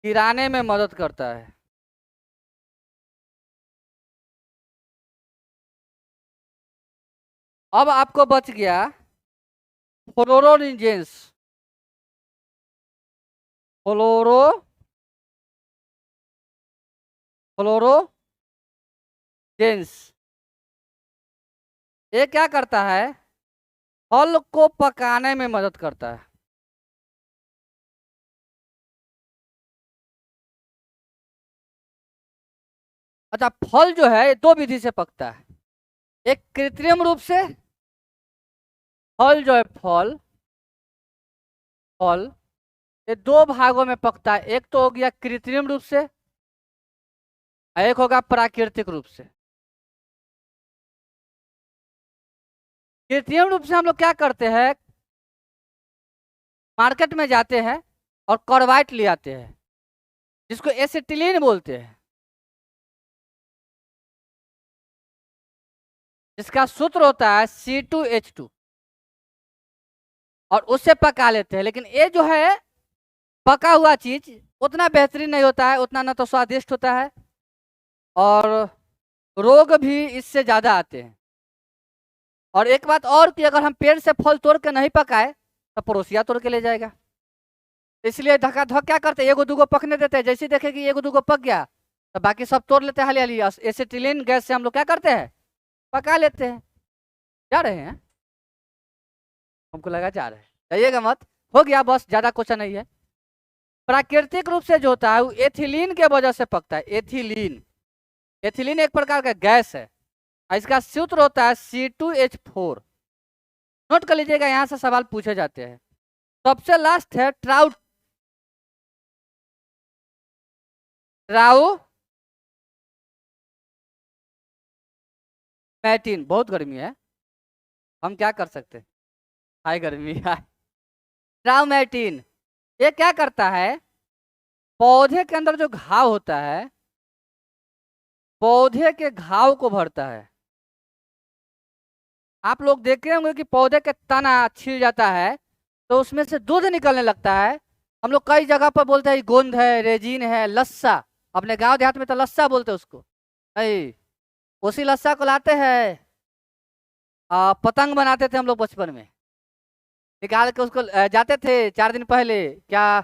गिराने में मदद करता है। अब आपको बच गया फ्लोरोजेंस, फ्लोरोजेंस, ये क्या करता है, फल को पकाने में मदद करता है। अच्छा, फल जो है ये दो विधि से पकता है, एक कृत्रिम रूप से, फल जो है फल, फल ये दो भागों में पकता है, एक तो हो गया कृत्रिम रूप से, एक होगा प्राकृतिक रूप से। कृत्रिम रूप से हम लोग क्या करते हैं, मार्केट में जाते हैं और कार्बाइड ले आते हैं, जिसको एसिटिलीन बोलते हैं, जिसका सूत्र होता है C2H2, और उससे पका लेते हैं। लेकिन ये जो है पका हुआ चीज उतना बेहतरीन नहीं होता है, उतना ना तो स्वादिष्ट होता है, और रोग भी इससे ज्यादा आते हैं। और एक बात और कि अगर हम पेड़ से फल तोड़ के नहीं पकाए तो पड़ोसिया तोड़ के ले जाएगा, इसलिए धक्का धक क्या करते हैं, एगो दूगो पकने देते हैं, जैसे देखे कि एगो दूगो पक गया तो बाकी सब तोड़ लेते हैं, हाली हाली एसिटिलीन गैस से हम लोग क्या करते हैं, पका लेते हैं। जा रहे हैं, हमको लगा जा रहे हैं, जाइएगा मत, हो गया बस, ज्यादा क्वेश्चन नहीं है। प्राकृतिक रूप से जो होता है वो एथिलीन के वजह से पकता है, एथिलीन, एथिलीन एक प्रकार का गैस है, इसका सूत्र होता है C2H4। नोट कर लीजिएगा, यहां से सवाल पूछे जाते हैं। सबसे लास्ट है ट्राउमैटिन, बहुत गर्मी है, हम क्या कर सकते हैं, हाय गर्मी है। ट्राउमैटिन ये क्या करता है, पौधे के अंदर जो घाव होता है, पौधे के घाव को भरता है। आप लोग देखे होंगे कि पौधे के तना छिल जाता है तो उसमें से दूध निकलने लगता है। हम लोग कई जगह पर बोलते हैं गोंद है, रेजिन है, लस्सा। अपने गांव देहात में तो लस्सा बोलते हैं उसको। है, उसी लस्सा को लाते हैं, पतंग बनाते थे हम लोग बचपन में। निकाल के उसको जाते थे 4 दिन पहले, क्या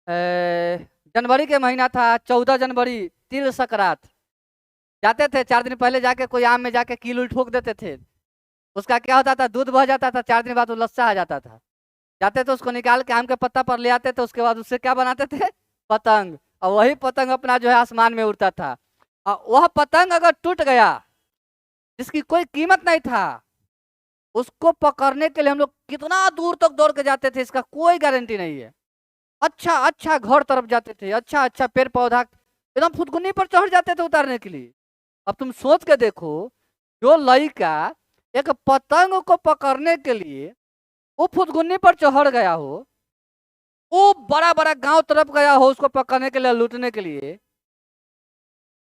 जनवरी के महीना था, 14 जनवरी, तिल संक्रांत। जाते थे 4 दिन पहले, जाके कोई आम में जाके कील उल ठोक देते थे। उसका क्या होता था, दूध बह जाता था, 4 दिन बाद वो लस्सा आ जाता था। जाते थे उसको निकाल के आम के पत्ता पर ले आते थे, उसके बाद उससे क्या बनाते थे, पतंग। और वही पतंग अपना जो है आसमान में उड़ता था। और वह पतंग अगर टूट गया, जिसकी कोई कीमत नहीं था, उसको पकड़ने के लिए हम लोग कितना दूर तक दौड़ के जाते थे, इसका कोई गारंटी नहीं है। अच्छा अच्छा घर तरफ जाते थे, अच्छा अच्छा पेड़ पौधा एकदम फुदकुन्नी पर चढ़ जाते थे उतारने के लिए। अब तुम सोच के देखो, जो लड़का एक पतंग को पकड़ने के लिए वो फुदकुन्नी पर चढ़ गया हो, वो बड़ा बड़ा गांव तरफ गया हो उसको पकड़ने के लिए, लूटने के लिए,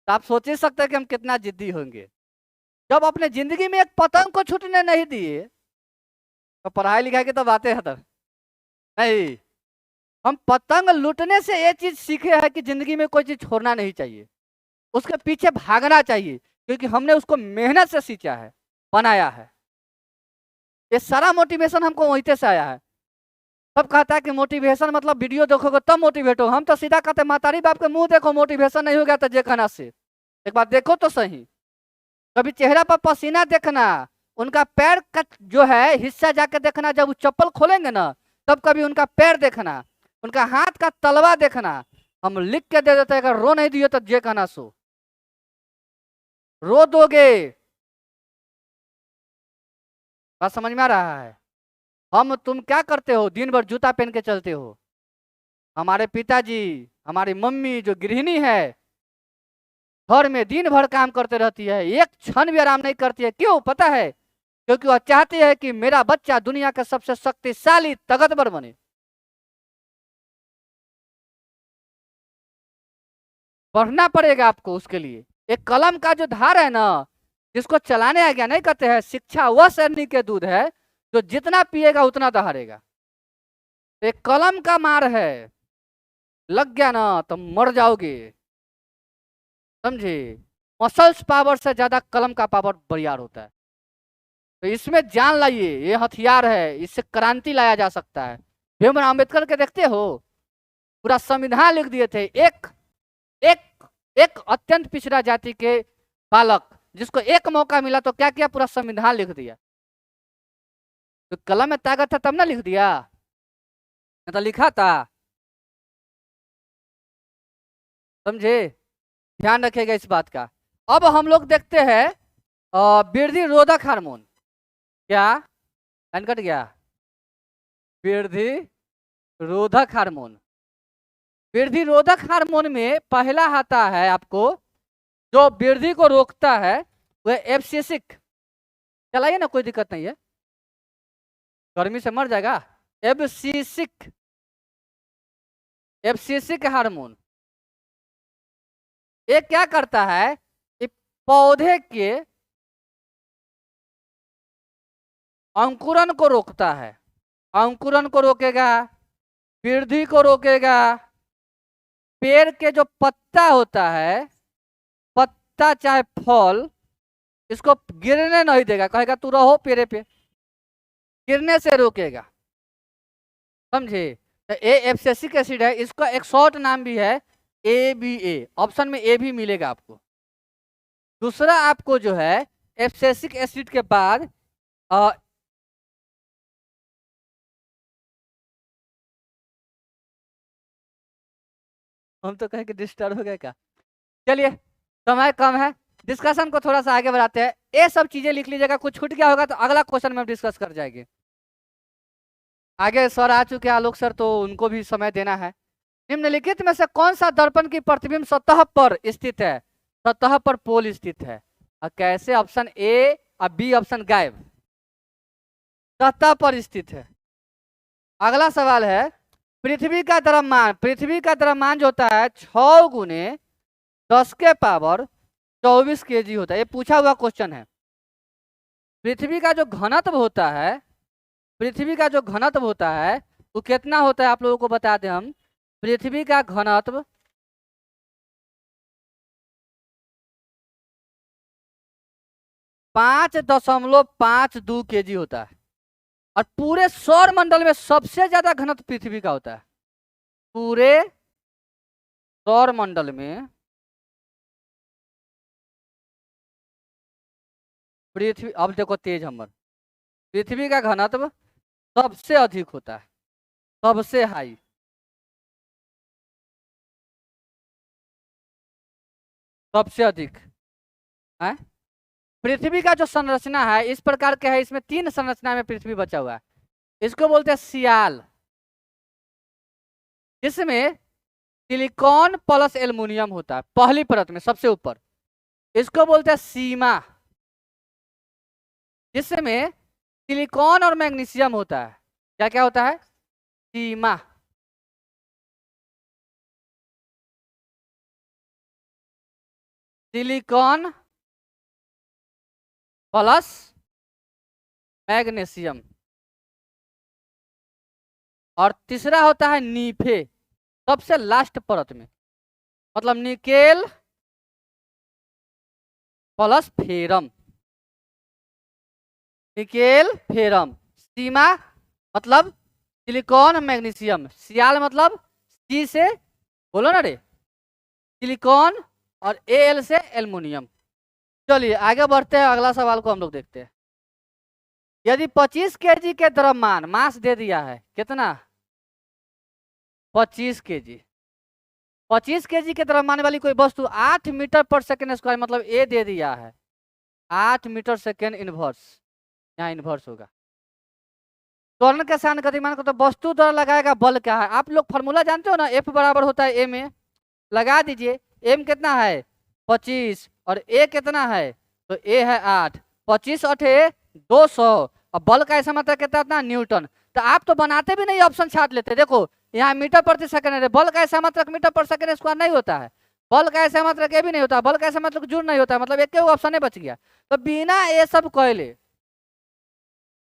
तो आप सोच ही सकते हैं कि हम कितना जिद्दी होंगे। जब अपने जिंदगी में एक पतंग को छूटने नहीं दिए, तो पढ़ाई लिखाई की तो बातें है नहीं। हम पतंग लूटने से ये चीज सीखे हैं कि जिंदगी में कोई चीज छोड़ना नहीं चाहिए, उसके पीछे भागना चाहिए, क्योंकि हमने उसको मेहनत से सींचा है, बनाया है। ये सारा मोटिवेशन हमको वहीं से आया है। सब कहता है कि मोटिवेशन मतलब वीडियो देखोगे तब मोटिवेट हो। हम तो सीधा कहते मातारी बाप के मुंह देखो, मोटिवेशन नहीं हो गया तो जे कहना से एक बार देखो तो सही। कभी चेहरा पर पसीना देखना, उनका पैर का जो है हिस्सा जाके देखना, जब वो चप्पल खोलेंगे ना तब कभी उनका पैर देखना, उनका हाथ का तलवा देखना। हम लिख के दे देते हैं, अगर रो नहीं दिए तो जे कहना सो रो दोगे। बात समझ में आ रहा है? हम तुम क्या करते हो, दिन भर जूता पहन के चलते हो। हमारे पिताजी, हमारी मम्मी जो गृहिणी है, घर में दिन भर काम करते रहती है, एक क्षण भी आराम नहीं करती है। क्यों पता है? क्योंकि वह चाहती है कि मेरा बच्चा दुनिया का सबसे शक्तिशाली ताकतवर बने। पढ़ना पड़ेगा आपको उसके लिए। एक कलम का जो धार है ना, जिसको चलाने आ गया, नहीं कहते हैं शिक्षा वह शरणी के दूध है जो जितना पिएगा उतना दहाड़ेगा। एक कलम का मार है, लग गया ना तो मर जाओगे, समझे? मसल्स पावर से ज्यादा कलम का पावर बरियार होता है। तो इसमें जान लाइए, ये हथियार है, इससे क्रांति लाया जा सकता है। भीमराव अम्बेडकर के देखते हो, पूरा संविधान लिख दिए थे। एक एक एक अत्यंत पिछड़ा जाति के बालक, जिसको एक मौका मिला तो क्या किया, पूरा संविधान लिख दिया। तो कलम में ताकत था तब ना लिख दिया, नहीं तो लिखा था। समझे? ध्यान रखिएगा इस बात का। अब हम लोग देखते हैं वृद्धि रोधक हार्मोन। क्या लाइन कट गया? वृद्धि रोधक हार्मोन। वृद्धि रोधक हार्मोन में पहला आता है आपको, जो वृद्धि को रोकता है, वह एब्सिसिक। चलाइए ना, कोई दिक्कत नहीं है, गर्मी से मर जाएगा। एब्सिसिक, एब्सिसिक हार्मोन ये क्या करता है कि पौधे के अंकुरन को रोकता है। अंकुरन को रोकेगा, वृद्धि को रोकेगा, पेड़ के जो पत्ता होता है, पत्ता चाहे फल, इसको गिरने नहीं देगा, कहेगा तू रहो पेड़ पे, गिरने से रोकेगा। समझे? तो ए एब्सिसिक एसिड है, इसका एक शॉर्ट नाम भी है ABA। ऑप्शन में ए भी मिलेगा आपको। दूसरा आपको जो है एब्सिसिक एसिड के बाद हम तो कहें कि डिस्टर्ब हो गया क्या। चलिए, समय कम है, डिस्कशन को थोड़ा सा आगे बढ़ाते हैं। ये सब चीजें लिख लीजिएगा, कुछ छूट गया होगा तो अगला क्वेश्चन में हम डिस्कस कर जाएंगे। आगे सर आ चुके हैं, आलोक सर, तो उनको भी समय देना है। निम्नलिखित में से कौन सा दर्पण की प्रतिबिंब सतह पर स्थित है? सतह पर पोल स्थित है। और कैसे? ऑप्शन ए और बी ऑप्शन गायब, सतह पर स्थित है। अगला सवाल है, पृथ्वी का द्रव्यमान, पृथ्वी का द्रव्यमान जो होता है 6 गुने 10 के पावर 24 kg होता है। ये पूछा हुआ क्वेश्चन है। पृथ्वी का जो घनत्व होता है, पृथ्वी का जो घनत्व होता है वो कितना होता है आप लोगों को बता दें हम। पृथ्वी का घनत्व 5.52 kg होता है। और पूरे सौर मंडल में सबसे ज्यादा घनत्व पृथ्वी का होता है। पूरे सौर मंडल में पृथ्वी, अब देखो तेज हमर, पृथ्वी का घनत्व सबसे अधिक होता है, सबसे हाई। सबसे अधिक है। पृथ्वी का जो संरचना है इस प्रकार के है, इसमें 3 संरचना में पृथ्वी बचा हुआ है। इसको बोलते हैं सियाल, जिसमें सिलिकॉन प्लस एल्युमिनियम होता है पहली परत में सबसे ऊपर। इसको बोलते हैं सीमा, जिसमें सिलिकॉन और मैग्नीशियम होता है। क्या क्या होता है? सीमा। Silicon plus magnesium. और तीसरा होता है नीफे, सबसे लास्ट परत में, मतलब nickel plus ferrum. Nickel ferrum. सीमा मतलब सिलिकॉन मैग्नीशियम। सियाल मतलब सी से बोलो ना रे, सिलिकॉन, और एल से एल्युमिनियम। चलिए आगे बढ़ते हैं, अगला सवाल को हम लोग देखते हैं। यदि 25 kg के द्रव्यमान, मास दे दिया है कितना? 25 kg। 25 kg के द्रव्यमान वाली कोई वस्तु 8 मीटर पर सेकेंड स्क्वायर, मतलब ए दे दिया है 8 मीटर सेकेंड इनवर्स, यहाँ इनवर्स होगा। त्वरण के साथ गतिमान को तो वस्तु द्वारा लगाएगा बल क्या है? आप लोग फॉर्मूला जानते हो ना, एफ बराबर होता है ए में, लगा दीजिए। एम कितना है? 25, और ए कितना है? तो ए है 8, 25 8 200, और बल का ऐसा मतलब कितना? न्यूटन। तो आप तो बनाते भी नहीं, ऑप्शन छाट लेते। देखो यहाँ मीटर प्रति सेकंड है, बल का ऐसा मतलब मीटर पर सेकंड स्क्वायर नहीं होता है, बल का ऐसा मतलब भी नहीं होता, बल का ऐसा मतलब जुड़ नहीं होता, मतलब एक ऑप्शन बच गया। तो बिना ये सब कहले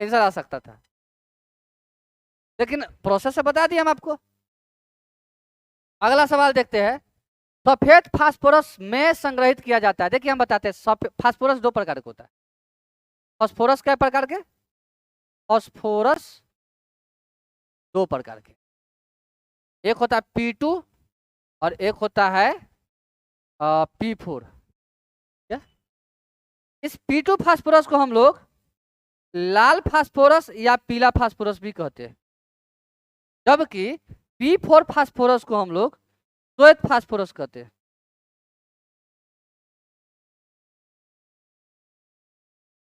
आंसर आ सकता था, लेकिन प्रोसेस से बता दिया हम आपको। अगला सवाल देखते हैं। सफेद फास्फोरस में संग्रहित किया जाता है। देखिए हम बताते हैं, फास्फोरस 2 प्रकार का होता है। फास्फोरस क्या प्रकार के? फास्फोरस 2 प्रकार के, एक होता है P2 और एक होता है P4। क्या? इस P2 फास्फोरस को हम लोग लाल फास्फोरस या पीला फास्फोरस भी कहते हैं, जबकि P4 फास्फोरस को हम लोग श्वेत फास्फोरस कहते हैं।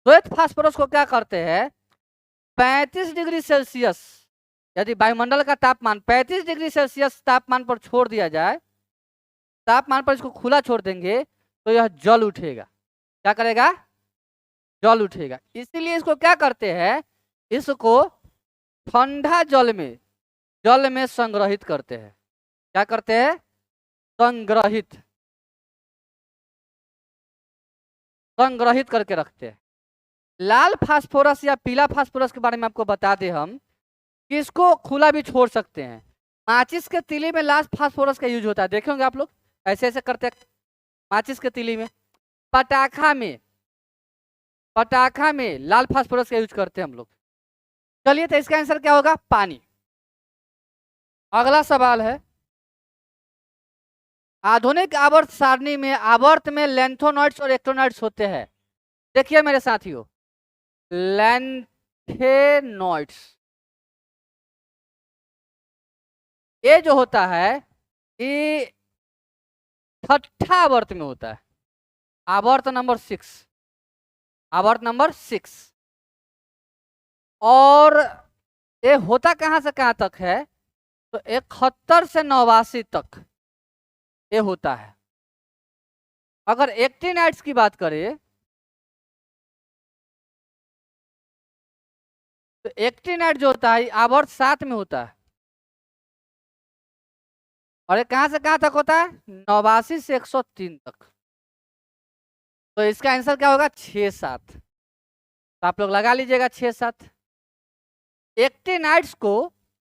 श्वेत फास्फोरस को क्या करते हैं? 35 डिग्री सेल्सियस, यदि वायुमंडल का तापमान 35 डिग्री सेल्सियस तापमान पर छोड़ दिया जाए, तापमान पर इसको खुला छोड़ देंगे तो यह जल उठेगा। क्या करेगा? जल उठेगा। इसीलिए इसको क्या करते हैं? इसको ठंडा जल में संग्रहित करते हैं। क्या करते हैं? संग्रहित करके रखते हैं। लाल फास्फोरस या पीला फास्फोरस के बारे में आपको बता दें हम कि इसको खुला भी छोड़ सकते हैं। माचिस के तीली में लाल फास्फोरस का यूज होता है, देखे होंगे आप लोग, ऐसे ऐसे करते हैं माचिस के तीली में। पटाखा में लाल फास्फोरस का यूज करते हैं हम लोग। चलिए तो इसका आंसर क्या होगा? पानी। अगला सवाल है, आधुनिक आवर्त सारणी में आवर्त में लैंथोनॉइड्स और एक्टोनॉइड्स होते हैं। देखिए मेरे साथियों, लैंथेनॉइड्स ये जो होता है ये छठा आवर्त में होता है, आवर्त नंबर 6, आवर्त नंबर 6। और ये होता कहां से कहां तक है? तो 71 से 89 तक ये होता है। अगर एक्टिनाइड्स की बात करें तो एक्टिनाइड जो होता है आवर्त 7 में होता है, और ये कहां से कहां तक होता है? 89 से 103 तक। तो इसका आंसर क्या होगा? 6 7। तो आप लोग लगा लीजिएगा 6 7। एक्टिनाइड्स को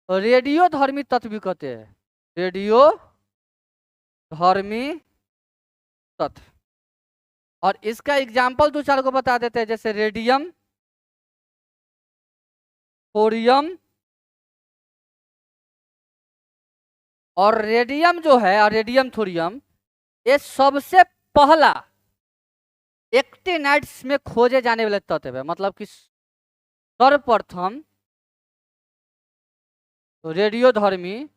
रेडियोधर्मी तत्व भी कहते हैं, रेडियोधर्मी तत्व। और इसका एग्जाम्पल दो चार को बता देते हैं, जैसे रेडियम, थोरियम, और रेडियम जो है और रेडियम थोरियम, ये सबसे पहला एक्टिनाइड्स में खोजे जाने वाले तत्व है। मतलब कि सर्वप्रथम रेडियोधर्मी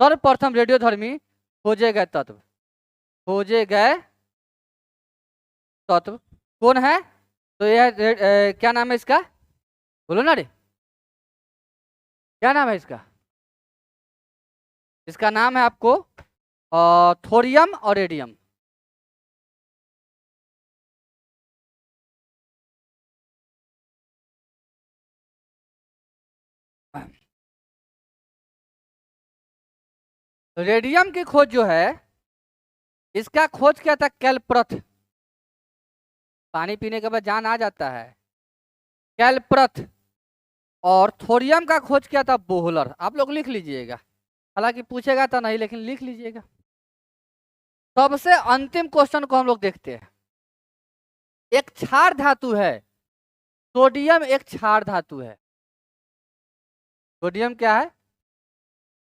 सर्वप्रथम रेडियोधर्मी खोजे गए तत्व कौन है? तो यह क्या नाम है इसका, बोलो ना रे, क्या नाम है इसका? इसका नाम है आपको थोरियम और रेडियम। रेडियम की खोज जो है, इसका खोज किया था कैलप्रथ। पानी पीने के बाद जान आ जाता है, कैलप्रथ। और थोरियम का खोज किया था बोहलर। आप लोग लिख लीजिएगा, हालांकि पूछेगा तो नहीं, लेकिन लिख लीजिएगा। सबसे अंतिम क्वेश्चन को हम लोग देखते हैं। एक क्षार धातु है, सोडियम एक क्षार धातु है। सोडियम क्या है?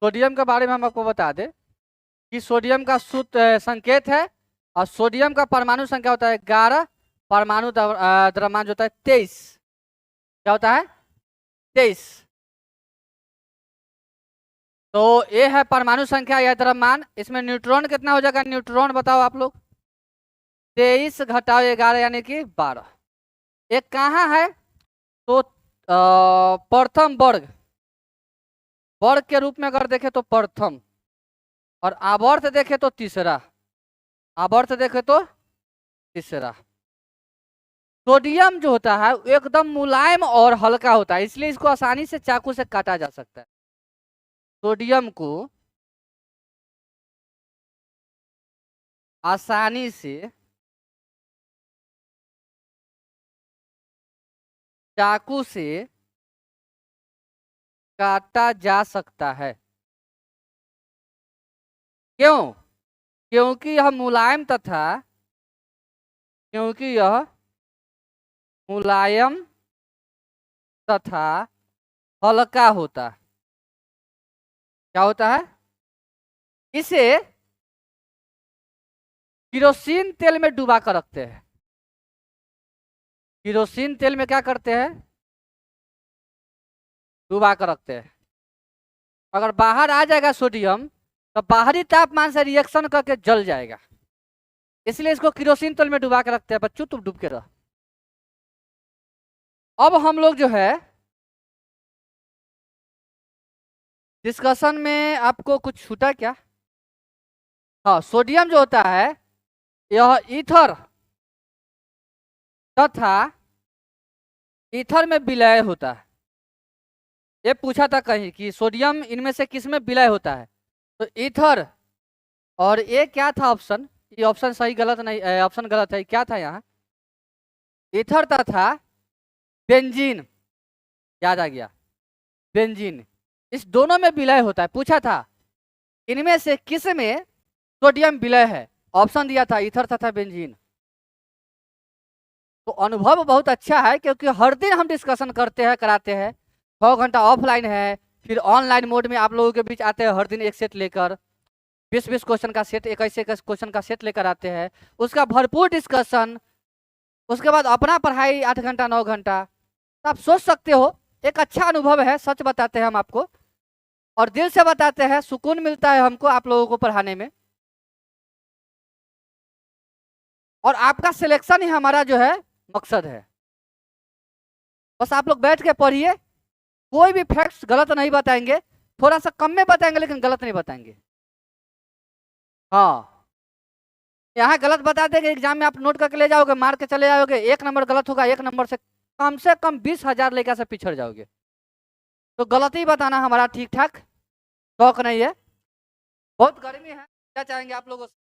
सोडियम के बारे में हम आपको बता दें कि सोडियम का सूत्र संकेत है, और सोडियम का परमाणु संख्या होता है 11, परमाणु द्रव्यमान होता है 23। क्या होता है? 23। तो ये है परमाणु संख्या या द्रव्यमान। इसमें न्यूट्रॉन कितना हो जाएगा? न्यूट्रॉन बताओ आप लोग। 23 घटाओ 11 यानी कि 12। एक कहाँ है? तो प्रथम वर्ग के रूप में अगर देखे तो प्रथम, और आवर्त देखे तो तीसरा। सोडियम जो होता है एकदम मुलायम और हल्का होता है, इसलिए इसको आसानी से चाकू से काटा जा सकता है। सोडियम को आसानी से चाकू से काटा जा सकता है। क्यों? क्योंकि यह मुलायम तथा हल्का होता है। क्या होता है? इसे केरोसिन तेल में डुबा कर रखते हैं। केरोसिन तेल में क्या करते हैं? डुबा कर रखते हैं। अगर बाहर आ जाएगा सोडियम तो बाहरी तापमान से रिएक्शन करके जल जाएगा, इसलिए इसको केरोसिन तेल में डुबा के रखते हैं। बच्चों तुम डूब के रह। अब हम लोग जो है डिस्कशन में, आपको कुछ छूटा क्या? हाँ, सोडियम जो होता है यह ईथर तथा ईथर में विलय होता है। ये पूछा था कहीं कि सोडियम इनमें से किस में विलय होता है, तो ईथर। और ये क्या था ऑप्शन? ये ऑप्शन सही गलत नहीं, ऑप्शन गलत है। क्या था यहाँ? ईथर तथा बेंजीन। याद आ गया, बेंजीन। इस दोनों में विलय होता है। पूछा था इनमें से किस में सोडियम विलय है, ऑप्शन दिया था ईथर तथा बेंजीन। तो अनुभव बहुत अच्छा है, क्योंकि हर दिन हम डिस्कशन करते हैं, कराते हैं। 6 घंटा ऑफलाइन है, फिर ऑनलाइन मोड में आप लोगों के बीच आते हैं हर दिन एक सेट लेकर। 20-20 क्वेश्चन का सेट, 21-21 क्वेश्चन का सेट लेकर आते हैं, उसका भरपूर डिस्कशन। उसके बाद अपना पढ़ाई 8 घंटा 9 घंटा। तो आप सोच सकते हो, एक अच्छा अनुभव है। सच बताते हैं हम आपको, और दिल से बताते हैं। सुकून मिलता है हमको आप लोगों को पढ़ाने में, और आपका सिलेक्शन ही हमारा जो है मकसद है। बस आप लोग बैठ के पढ़िए, कोई भी फैक्ट्स गलत नहीं बताएंगे, थोड़ा सा कम में बताएंगे लेकिन गलत नहीं बताएंगे। हाँ, यहाँ गलत बता देंगे, एग्जाम में आप नोट करके ले जाओगे, मार के चले जाओगे, 1 नंबर गलत होगा, 1 नंबर से कम 20,000 लेकर से पिछड़ जाओगे। तो गलती बताना हमारा ठीक ठाक शौक नहीं है। बहुत गर्मी है, क्या चाहेंगे आप लोगों से?